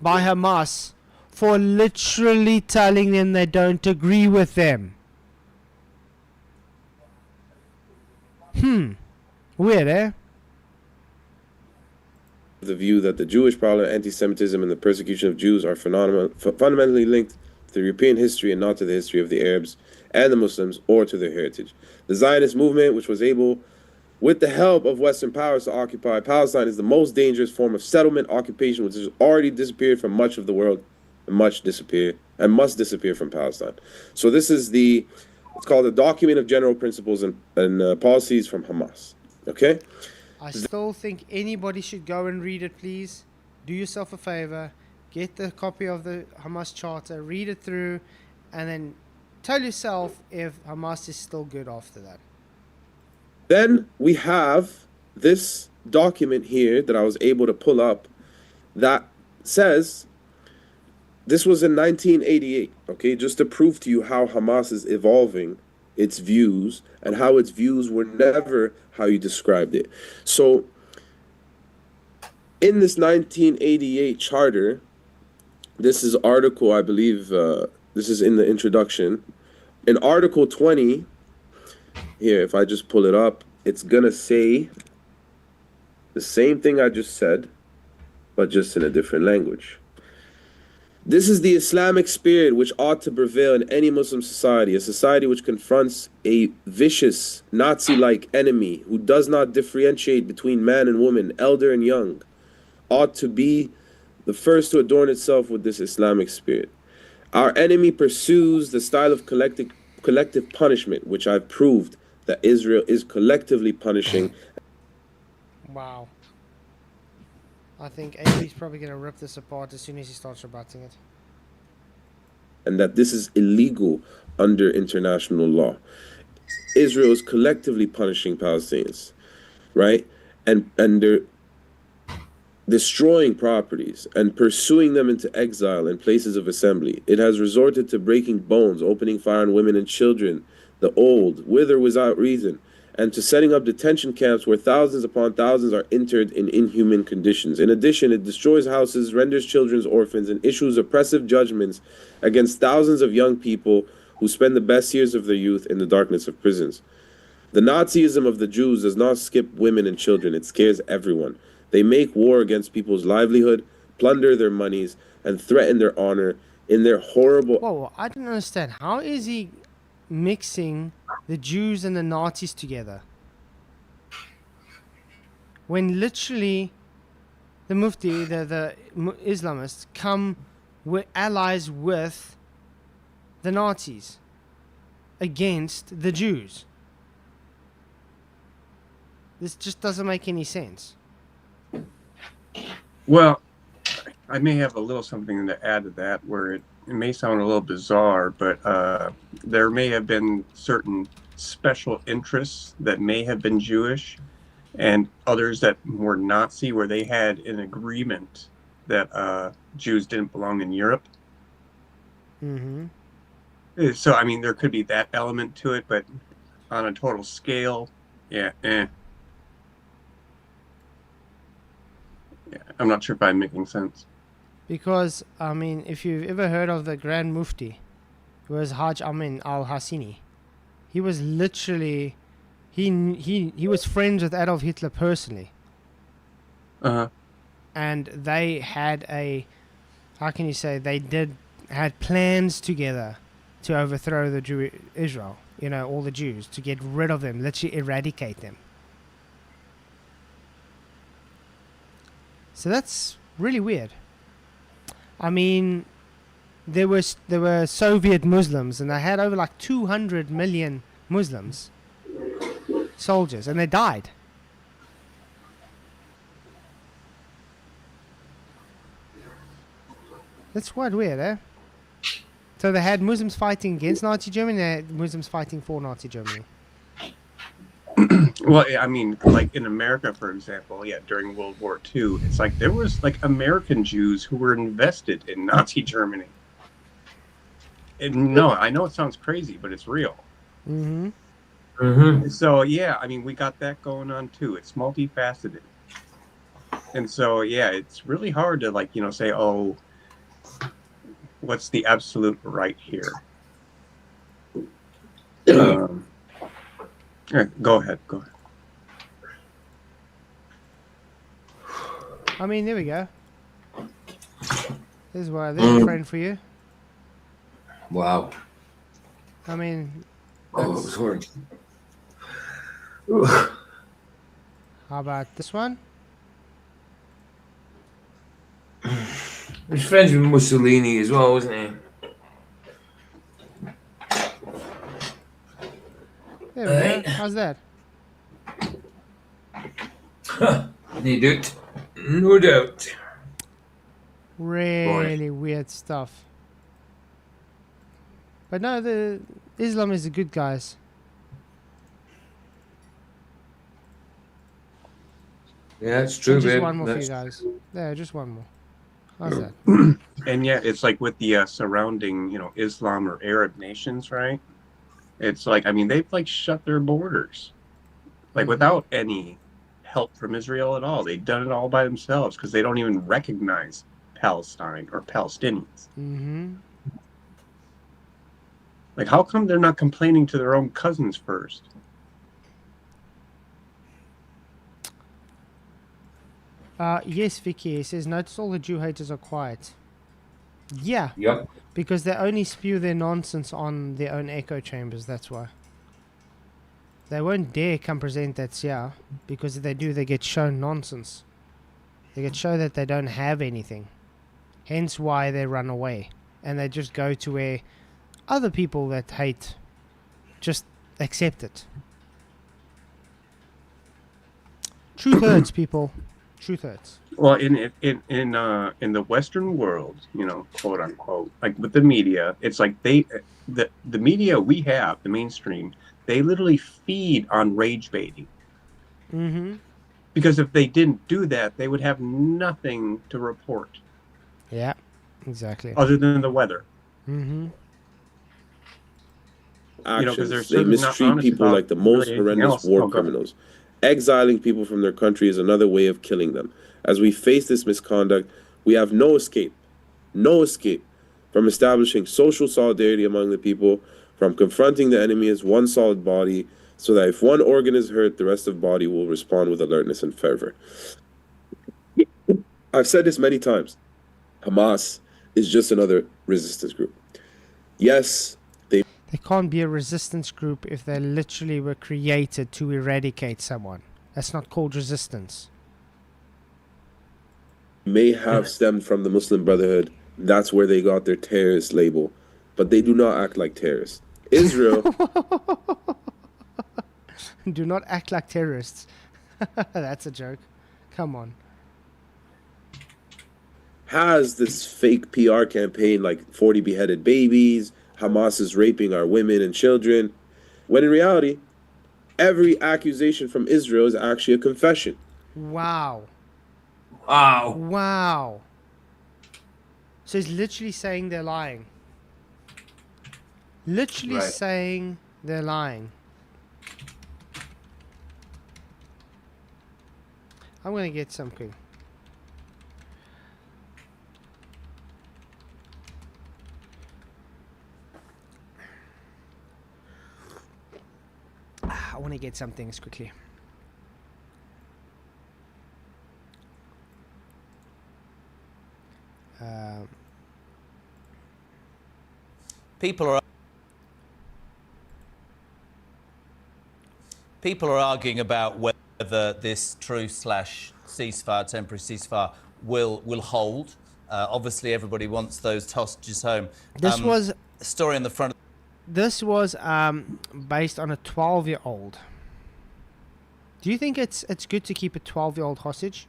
by Hamas for literally telling them they don't agree with them? Weird, eh? the view that the Jewish problem, anti-Semitism, and the persecution of Jews are fundamentally linked to European history and not to the history of the Arabs and the Muslims or to their heritage. The Zionist movement, which was able, with the help of Western powers, to occupy Palestine, is the most dangerous form of settlement occupation, which has already disappeared from much of the world and must disappear from Palestine. So this is it's called the Document of General Principles and Policies from Hamas. Okay? I still think anybody should go and read it, please. Do yourself a favor. Get the copy of the Hamas Charter, read it through, and then tell yourself if Hamas is still good after that. Then we have this document here that I was able to pull up that says, this was in 1988, okay, just to prove to you how Hamas is evolving its views and how its views were never how you described it. So in this 1988 charter, this is article, I believe, this is in the introduction. In Article 20, here, if I just pull it up, it's gonna say the same thing I just said, but just in a different language. This is the Islamic spirit which ought to prevail in any Muslim society, a society which confronts a vicious, Nazi-like enemy who does not differentiate between man and woman, elder and young, ought to be the first to adorn itself with this Islamic spirit. Our enemy pursues the style of collective punishment, which I've proved that Israel is collectively punishing. Wow. I think AB's probably going to rip this apart as soon as he starts rebutting it. And that this is illegal under international law. Israel is collectively punishing Palestinians, right? And they're destroying properties and pursuing them into exile and places of assembly. It has resorted to breaking bones, opening fire on women and children, the old, with or without reason, and to setting up detention camps where thousands upon thousands are interred in inhuman conditions. In addition, it destroys houses, renders children orphans, and issues oppressive judgments against thousands of young people who spend the best years of their youth in the darkness of prisons. The Nazism of the Jews does not skip women and children. It scares everyone. They make war against people's livelihood, plunder their monies, and threaten their honor in their horrible... Whoa, I don't understand. How is he mixing the Jews and the Nazis together? When literally the Mufti, the Islamists, come with allies with the Nazis against the Jews. This just doesn't make any sense. Well, I may have a little something to add to that, where it may sound a little bizarre, but there may have been certain special interests that may have been Jewish and others that were Nazi, where they had an agreement that Jews didn't belong in Europe. Mm-hmm. So, I mean, there could be that element to it, but on a total scale, yeah, Yeah, I'm not sure if I'm making sense. Because, I mean, if you've ever heard of the Grand Mufti, who was Hajj Amin al-Hassini, he was literally, he was friends with Adolf Hitler personally. Uh-huh. And they had a, how can you say, had plans together to overthrow the Israel, you know, all the Jews, to get rid of them, literally eradicate them. So that's really weird. I mean, there were Soviet Muslims, and they had over like 200 million Muslims soldiers, and they died. That's quite weird, eh? So they had Muslims fighting against Nazi Germany, and they had Muslims fighting for Nazi Germany. Well, I mean, like in America, for example, yeah, during World War II, it's like there was like American Jews who were invested in Nazi Germany. And no, I know it sounds crazy, but it's real. Mm-hmm. Mm-hmm. So, yeah, I mean, we got that going on too. It's multifaceted. And so, yeah, it's really hard to, like, you know, say, oh, what's the absolute right here? Go ahead. I mean, there we go. There's a friend for you. Wow. I mean, Oh, it was hard. how about this one? He's friends with Mussolini as well, wasn't he? There we go. How's that? No doubt. No doubt. Really weird stuff. But no, the Islam is the good guys. Yeah, it's true, And just babe. one more for you That's guys. Yeah, just one more. How's that? And yeah, it's like with the surrounding, you know, Islam or Arab nations, right? It's like, I mean, they've like shut their borders, like without any help from Israel at all. They've done it all by themselves because they don't even recognize Palestine or Palestinians. Mm-hmm. Like, how come they're not complaining to their own cousins first? Yes, Vicky, it says, notice all the Jew haters are quiet. Yeah. Yep. Because they only spew their nonsense on their own echo chambers, that's why. They won't dare come present that Sia, because if they do, they get shown nonsense. They get shown that they don't have anything. Hence why they run away. and they just go to where other people that hate just accept it. Truth hurts, people. Truth hurts. Well, in the Western world, you know, quote unquote, like with the media, it's like the media we have, the mainstream, they literally feed on rage baiting. Mm-hmm. Because if they didn't do that, they would have nothing to report. Yeah, exactly. Other than the weather. Mm-hmm. Actions. They mistreat people like the most horrendous war criminals. Exiling people from their country is another way of killing them. As we face this misconduct, we have no escape from establishing social solidarity among the people, from confronting the enemy as one solid body, so that if one organ is hurt, the rest of the body will respond with alertness and fervor. I've said this many times. Hamas is just another resistance group. Yes, they can't be a resistance group if they literally were created to eradicate someone. That's not called resistance. may have stemmed from the Muslim Brotherhood. That's where they got their terrorist label. But they do not act like terrorists. Israel... Do not act like terrorists. That's a joke. Come on. Has this fake PR campaign like 40 beheaded babies, Hamas is raping our women and children, when in reality, every accusation from Israel is actually a confession. Wow. Wow. Wow. So he's literally saying they're lying. Literally saying they're lying. I'm going to get something. I want to get some things quickly. People are arguing about whether this truce/ceasefire, temporary ceasefire, will hold. Obviously, everybody wants those hostages home. This was a story on the front. This was based on a 12-year-old. Do you think it's good to keep a 12-year-old hostage?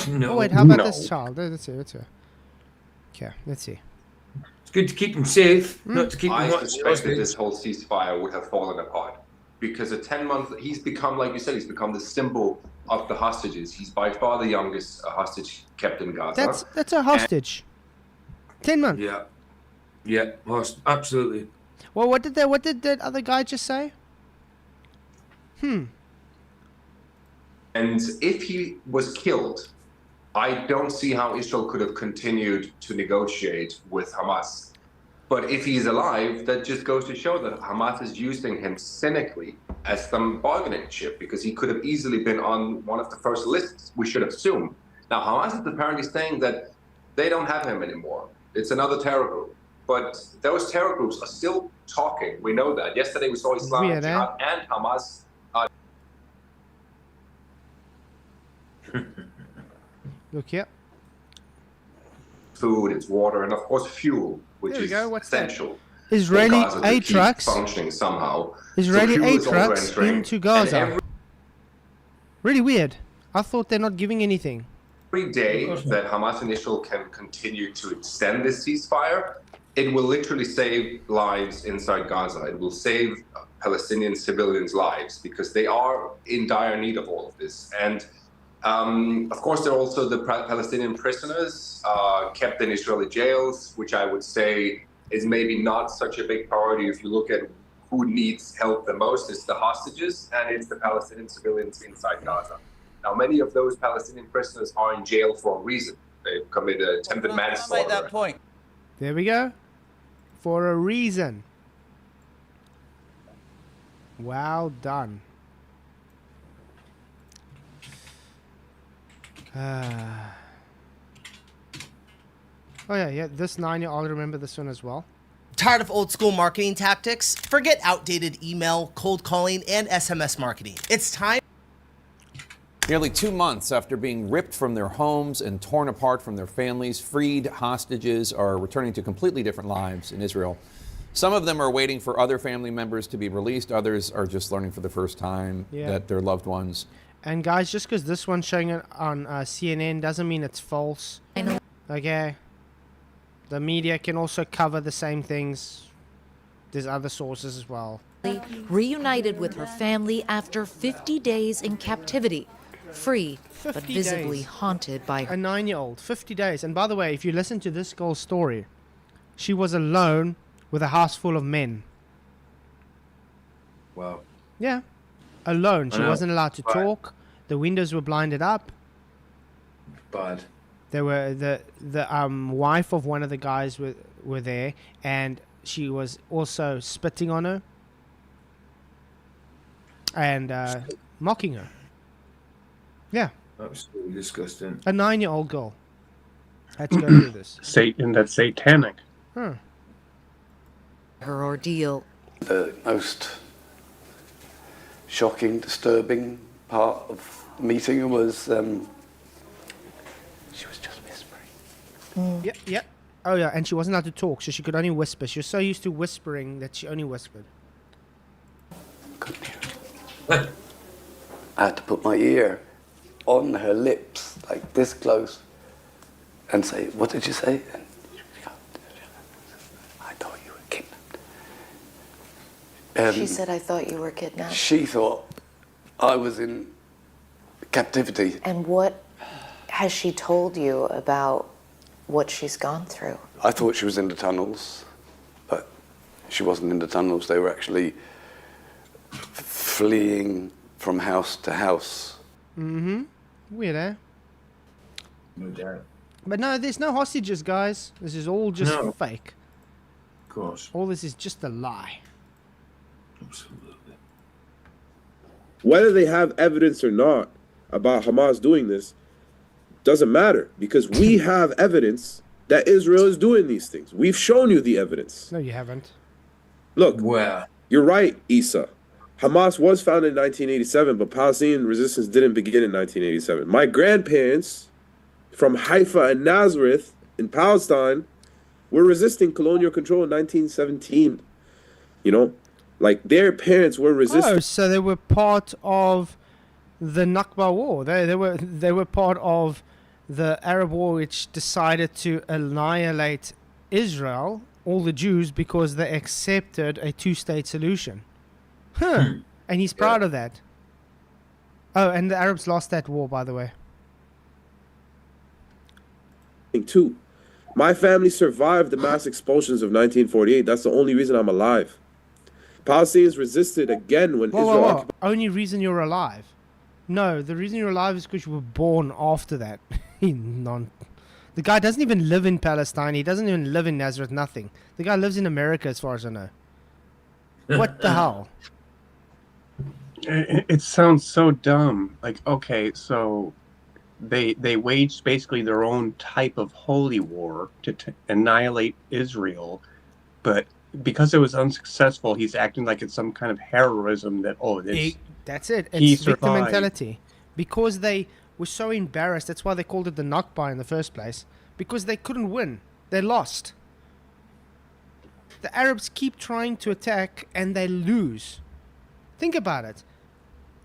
No. Oh wait, how about this child? Let's see. Okay, let's see. It's good to keep them safe, not to keep them. I suspected this whole ceasefire would have fallen apart because at 10 months, he's become, like you said, he's become the symbol of the hostages. He's by far the youngest hostage kept in Gaza. That's a hostage. 10 months. Yeah, absolutely. Well, what did that other guy just say? And if he was killed, I don't see how Israel could have continued to negotiate with Hamas. But if he's alive, that just goes to show that Hamas is using him cynically as some bargaining chip, because he could have easily been on one of the first lists, we should assume. Now, Hamas is apparently saying that they don't have him anymore. It's another terror group. But those terror groups are still talking. We know that. Yesterday we saw Islamic Jihad and Hamas. Look here. Food, it's water, and of course fuel, which is essential. Israeli aid trucks functioning somehow. Israeli aid trucks into Gaza. Really weird. I thought they're not giving anything. Every day that Hamas and Israel can continue to extend this ceasefire, it will literally save lives inside Gaza. It will save Palestinian civilians' lives, because they are in dire need of all of this. And of course, there are also the Palestinian prisoners kept in Israeli jails, which I would say is maybe not such a big priority if you look at who needs help the most. It's the hostages and it's the Palestinian civilians inside Gaza. Now, many of those Palestinian prisoners are in jail for a reason. They've committed attempted manslaughter. Make that point. There we go. For a reason. Well done. Oh yeah, this 9-year-old, remember this one as well. Tired of old school marketing tactics? Forget outdated email, cold calling, and SMS marketing. It's time. Nearly 2 months after being ripped from their homes and torn apart from their families, freed hostages are returning to completely different lives in Israel. Some of them are waiting for other family members to be released. Others are just learning for the first time that their loved ones. And guys, just because this one's showing it on CNN doesn't mean it's false. Okay? The media can also cover the same things. There's other sources as well. Reunited with her family after 50 days in captivity. Free, but visibly haunted by her. A 9-year-old, 50 days. And by the way, if you listen to this girl's story, she was alone with a house full of men. Wow. Yeah. Alone. She wasn't allowed to talk. The windows were blinded up. Bad. There were the wife of one of the guys were there, and she was also spitting on her and mocking her. Yeah. Absolutely disgusting. A 9-year-old girl had to go through this. Satan, that's satanic. Huh. Her ordeal. The most shocking, disturbing part of the meeting was she was just whispering. Yeah, yeah. Oh, yeah, and she wasn't allowed to talk, so she could only whisper. She was so used to whispering that she only whispered. I had to put my ear on her lips, like this close, and say, "What did you say?" And I thought you were kidnapped. She said, "I thought you were kidnapped." She thought I was in captivity. And what has she told you about what she's gone through? I thought she was in the tunnels, but she wasn't in the tunnels. They were actually fleeing from house to house. Mm-hmm. Weird, eh? No doubt. But no, there's no hostages, guys. This is all just fake. Of course. All this is just a lie. Absolutely. Whether they have evidence or not about Hamas doing this doesn't matter, because we have evidence that Israel is doing these things. We've shown you the evidence. No, you haven't. Look, Where? You're right, Issa. Hamas was founded in 1987, but Palestinian resistance didn't begin in 1987. My grandparents from Haifa and Nazareth in Palestine were resisting colonial control in 1917. You know, like their parents were resisting. Oh, so they were part of the Nakba War. They were part of the Arab War, which decided to annihilate Israel, all the Jews, because they accepted a two-state solution. Huh. And he's proud of that. Oh, and the Arabs lost that war, by the way. Too. My family survived the mass expulsions of 1948. That's the only reason I'm alive. Palestinians resisted again when Israel occupied. Only reason you're alive? No, the reason you're alive is because you were born after that. The guy doesn't even live in Palestine. He doesn't even live in Nazareth. Nothing. The guy lives in America, as far as I know. What the hell? It sounds so dumb. Like, okay, so they waged basically their own type of holy war to annihilate Israel, but because it was unsuccessful, he's acting like it's some kind of heroism that, that's it. It's victim mentality. Because they were so embarrassed, that's why they called it the Nakba in the first place, because they couldn't win. They lost. The Arabs keep trying to attack and they lose. Think about it.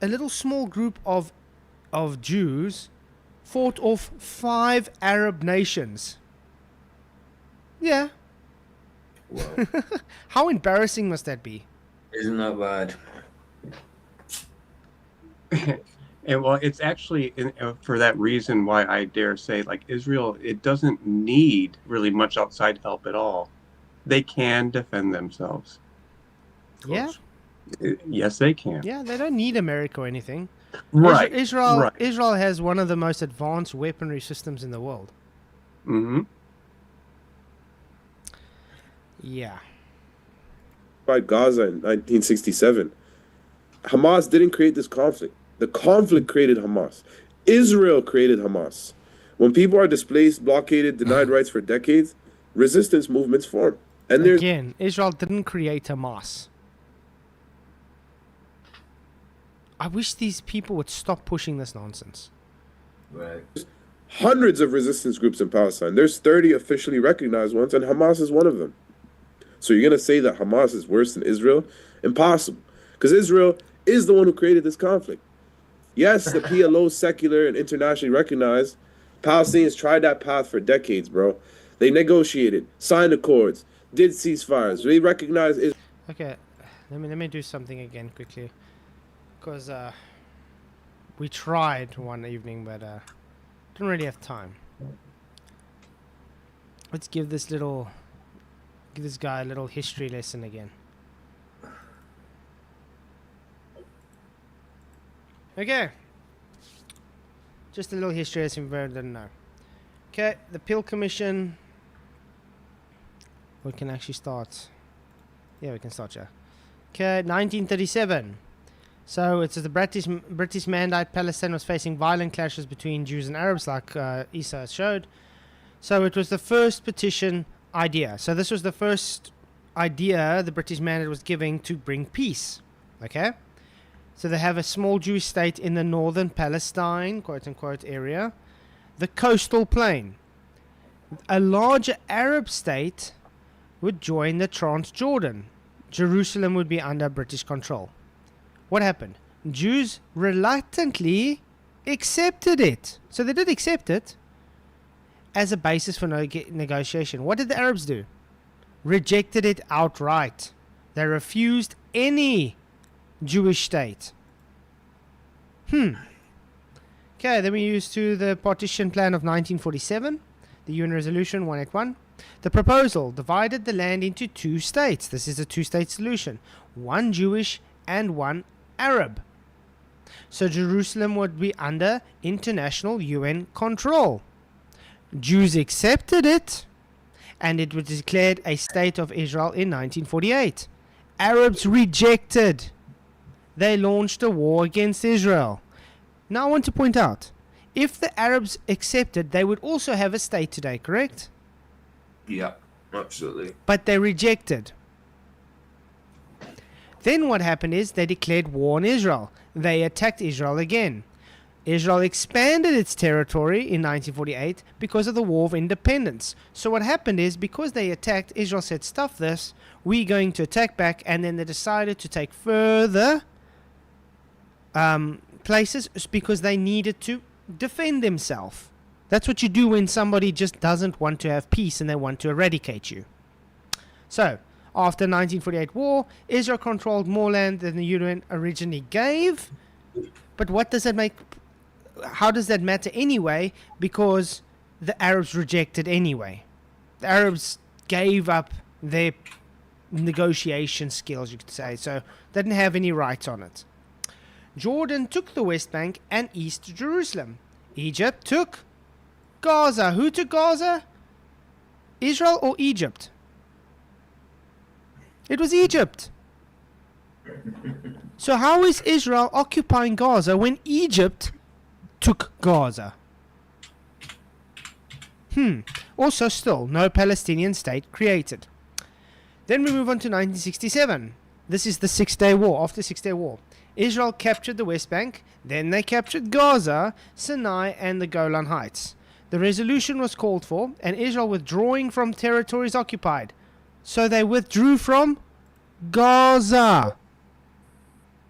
A little small group of Jews fought off 5 Arab nations. Yeah. Wow. How embarrassing must that be? Isn't that bad? And well, it's actually for that reason why I dare say, like, Israel, it doesn't need really much outside help at all. They can defend themselves. Yeah. Yes, they can. Yeah, they don't need America or anything. Right. Israel has one of the most advanced weaponry systems in the world. Mm-hmm. Yeah. By Gaza in 1967. Hamas didn't create this conflict. The conflict created Hamas. Israel created Hamas. When people are displaced, blockaded, denied rights for decades, resistance movements form. And again, Israel didn't create Hamas. I wish these people would stop pushing this nonsense. Right. Hundreds of resistance groups in Palestine. There's 30 officially recognized ones, and Hamas is one of them. So you're going to say that Hamas is worse than Israel? Impossible. Because Israel is the one who created this conflict. Yes, the PLO is secular and internationally recognized. Palestinians tried that path for decades, bro. They negotiated, signed accords, did ceasefires. They recognized Israel. Okay, let me do something again quickly. Because we tried one evening, but didn't really have time. Let's give this guy a little history lesson again. Okay. Just a little history lesson if you didn't know. Okay, the Peel Commission. We can actually start. Yeah, we can start here. Okay, 1937. So it's the British Mandate. Palestine was facing violent clashes between Jews and Arabs, like Isa showed. So it was the first petition idea. So this was the first idea the British Mandate was giving to bring peace. Okay? So they have a small Jewish state in the northern Palestine, quote-unquote, area. The coastal plain. A larger Arab state would join the Transjordan. Jerusalem would be under British control. What happened? Jews reluctantly accepted it. So they did accept it as a basis for negotiation. What did the Arabs do? Rejected it outright. They refused any Jewish state. Okay, then we use to the partition plan of 1947, the UN Resolution 181. The proposal divided the land into two states. This is a two-state solution. One Jewish and one Arab. So Jerusalem would be under international UN control. Jews accepted it, and it was declared a state of Israel in 1948. Arabs rejected. They launched a war against Israel. Now I want to point out, if the Arabs accepted, they would also have a state today, correct? Yeah, absolutely. But they rejected. Then what happened is they declared war on Israel. They attacked Israel again. Israel expanded its territory in 1948 because of the War of Independence. So what happened is, because they attacked, Israel said, stuff this, we're going to attack back, and then they decided to take further places because they needed to defend themselves. That's what you do when somebody just doesn't want to have peace and they want to eradicate you. So, after 1948 war, Israel controlled more land than the UN originally gave. But what does that make? How does that matter anyway? Because the Arabs rejected anyway. The Arabs gave up their negotiation skills, you could say. So, they didn't have any rights on it. Jordan took the West Bank and East Jerusalem. Egypt took Gaza. Who took Gaza? Israel or Egypt? It was Egypt. So how is Israel occupying Gaza when Egypt took Gaza? Also still, no Palestinian state created. Then we move on to 1967. This is the 6-Day War, after the 6-Day War. Israel captured the West Bank, then they captured Gaza, Sinai, and the Golan Heights. The resolution was called for, and Israel withdrawing from territories occupied. So they withdrew from Gaza.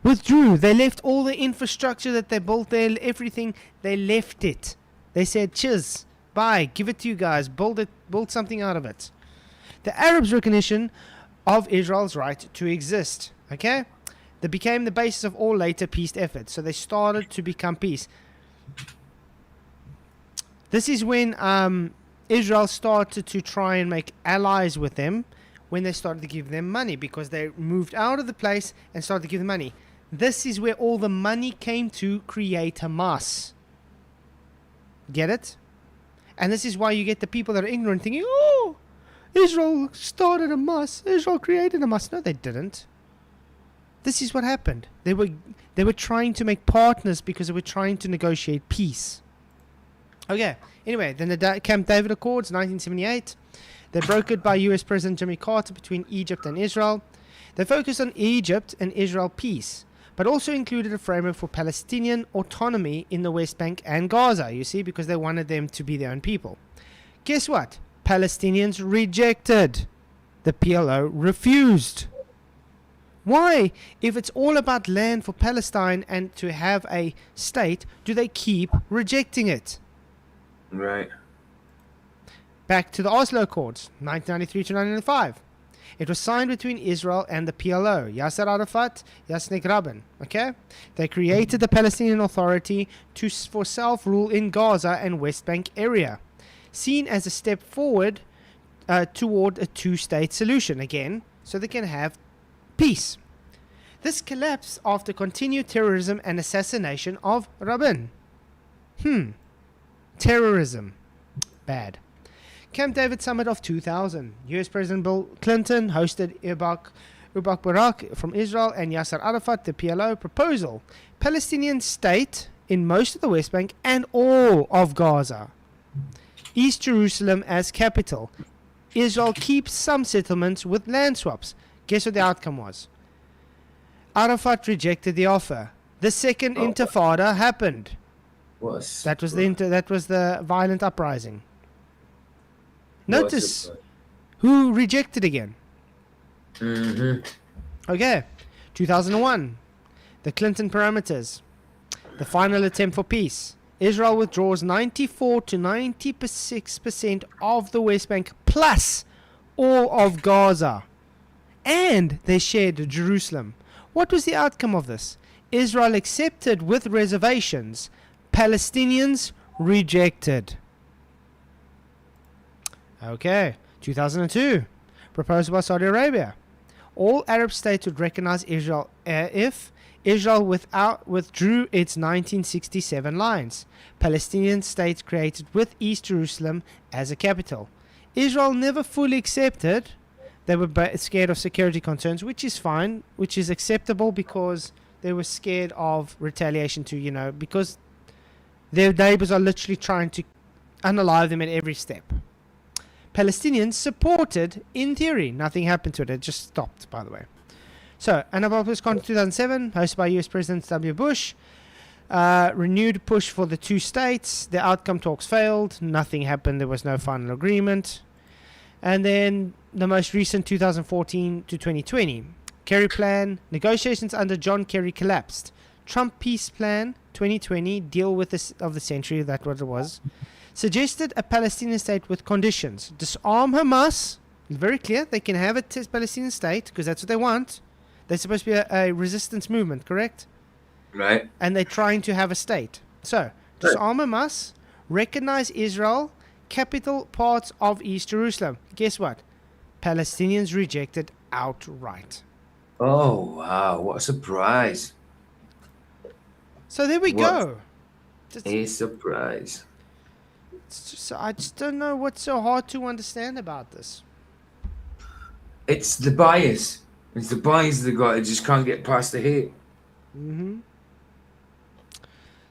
Withdrew. They left all the infrastructure that they built there, everything. They left it. They said, cheers, bye, give it to you guys, build something out of it. The Arabs' recognition of Israel's right to exist. Okay? That became the basis of all later peace efforts. So they started to become peace. This is when Israel started to try and make allies with them, when they started to give them money, because they moved out of the place and started to give them money. This is where all the money came to create Hamas. Get it? And this is why you get the people that are ignorant thinking, oh, Israel started Hamas. Israel created Hamas. No, they didn't. This is what happened. They were trying to make partners because they were trying to negotiate peace. Okay. Anyway, then the Camp David Accords, 1978. They're brokered by U.S. President Jimmy Carter between Egypt and Israel. They focused on Egypt and Israel peace. but also included a framework for Palestinian autonomy in the West Bank and Gaza, you see, because they wanted them to be their own people. Guess what? Palestinians rejected. The PLO refused. Why, if it's all about land for Palestine and to have a state, do they keep rejecting it? Right. Back to the Oslo Accords, 1993 to 1995. It was signed between Israel and the PLO, Yasser Arafat, Yasnik Rabin. Okay? They created the Palestinian Authority for self-rule in Gaza and West Bank area, seen as a step forward toward a two-state solution again, so they can have peace. This collapsed after continued terrorism and assassination of Rabin. Terrorism. Bad. Camp David Summit of 2000. US President Bill Clinton hosted Ubak Barak from Israel and Yasser Arafat, the PLO, proposal. Palestinian state in most of the West Bank and all of Gaza. East Jerusalem as capital. Israel keeps some settlements with land swaps. Guess what the outcome was? Arafat rejected the offer. The second intifada happened. That was the violent uprising. Notice who rejected again. Okay, 2001. The Clinton parameters. The final attempt for peace. Israel withdraws 94 to 96% of the West Bank plus all of Gaza. And they shared Jerusalem. What was the outcome of this? Israel accepted with reservations. Palestinians rejected. Okay, 2002. Proposed by Saudi Arabia. All Arab states would recognize Israel if Israel withdrew its 1967 lines. Palestinian states created with East Jerusalem as a capital. Israel never fully accepted. They were scared of security concerns, which is fine, which is acceptable because they were scared of retaliation because their neighbors are literally trying to unalive them at every step. Palestinians supported, in theory. Nothing happened to it. It just stopped, by the way. So, Annapolis Conference 2007, hosted by US President W. Bush. Renewed push for the two states. The outcome talks failed. Nothing happened. There was no final agreement. And then the most recent 2014 to 2020. Kerry Plan. Negotiations under John Kerry collapsed. Trump Peace Plan 2020. Deal with this of the century. That's what it was. Suggested a Palestinian state with conditions. Disarm Hamas. Very clear. They can have a Palestinian state because that's what they want. They're supposed to be a resistance movement, correct? Right. And they're trying to have a state. So, disarm Hamas, recognize Israel, capital parts of East Jerusalem. Guess what? Palestinians rejected outright. Oh, wow. What a surprise. So there we go. A surprise. I just don't know what's so hard to understand about this. It's the bias. It's the bias they got. It just can't get past the hate.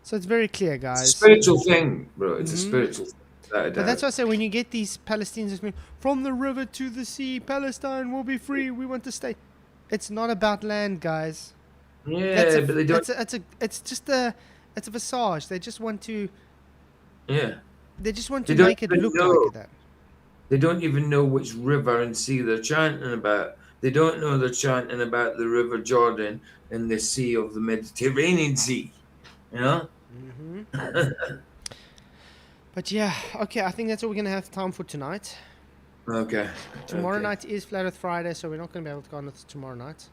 So it's very clear, guys. It's a spiritual thing, bro. It's a spiritual thing. But that's why I say when you get these Palestinians from the river to the sea, Palestine will be free. We want to stay. It's not about land, guys. Yeah, but they don't. It's just a visage. They just want to. Yeah. They just want to make it look like that. They don't even know which river and sea they're chanting about. They don't know they're chanting about the River Jordan and the Sea of the Mediterranean Sea. You know? But yeah, okay, I think that's all we're going to have time for tonight. Okay. Tomorrow night is Flat Earth Friday, so we're not going to be able to go on it tomorrow night.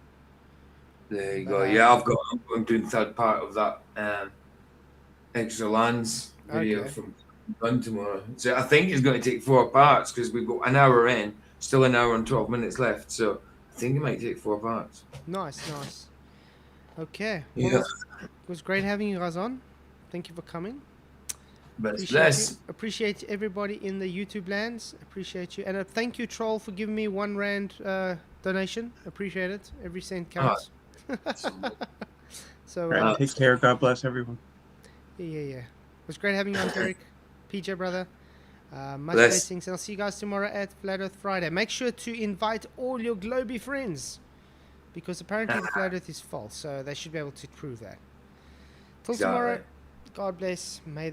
There you go. Yeah, I'm doing third part of that Extra Lands video from done tomorrow. So I think it's going to take 4 parts because we've got an hour in, still an hour and 12 minutes left. So I think it might take 4 parts. Nice. Okay. Yeah. Well, it was great having you guys on. Thank you for coming. Appreciate everybody in the YouTube lands. Appreciate you. And thank you, Troll, for giving me £1 donation. Appreciate it. Every cent counts. So take care. God bless everyone. Yeah. It was great having you on, Derek. PJ, brother. Much blessings. And I'll see you guys tomorrow at Flat Earth Friday. Make sure to invite all your Globy friends. because apparently the flat earth is false, so they should be able to prove that. Till Exactly. tomorrow, God bless. May the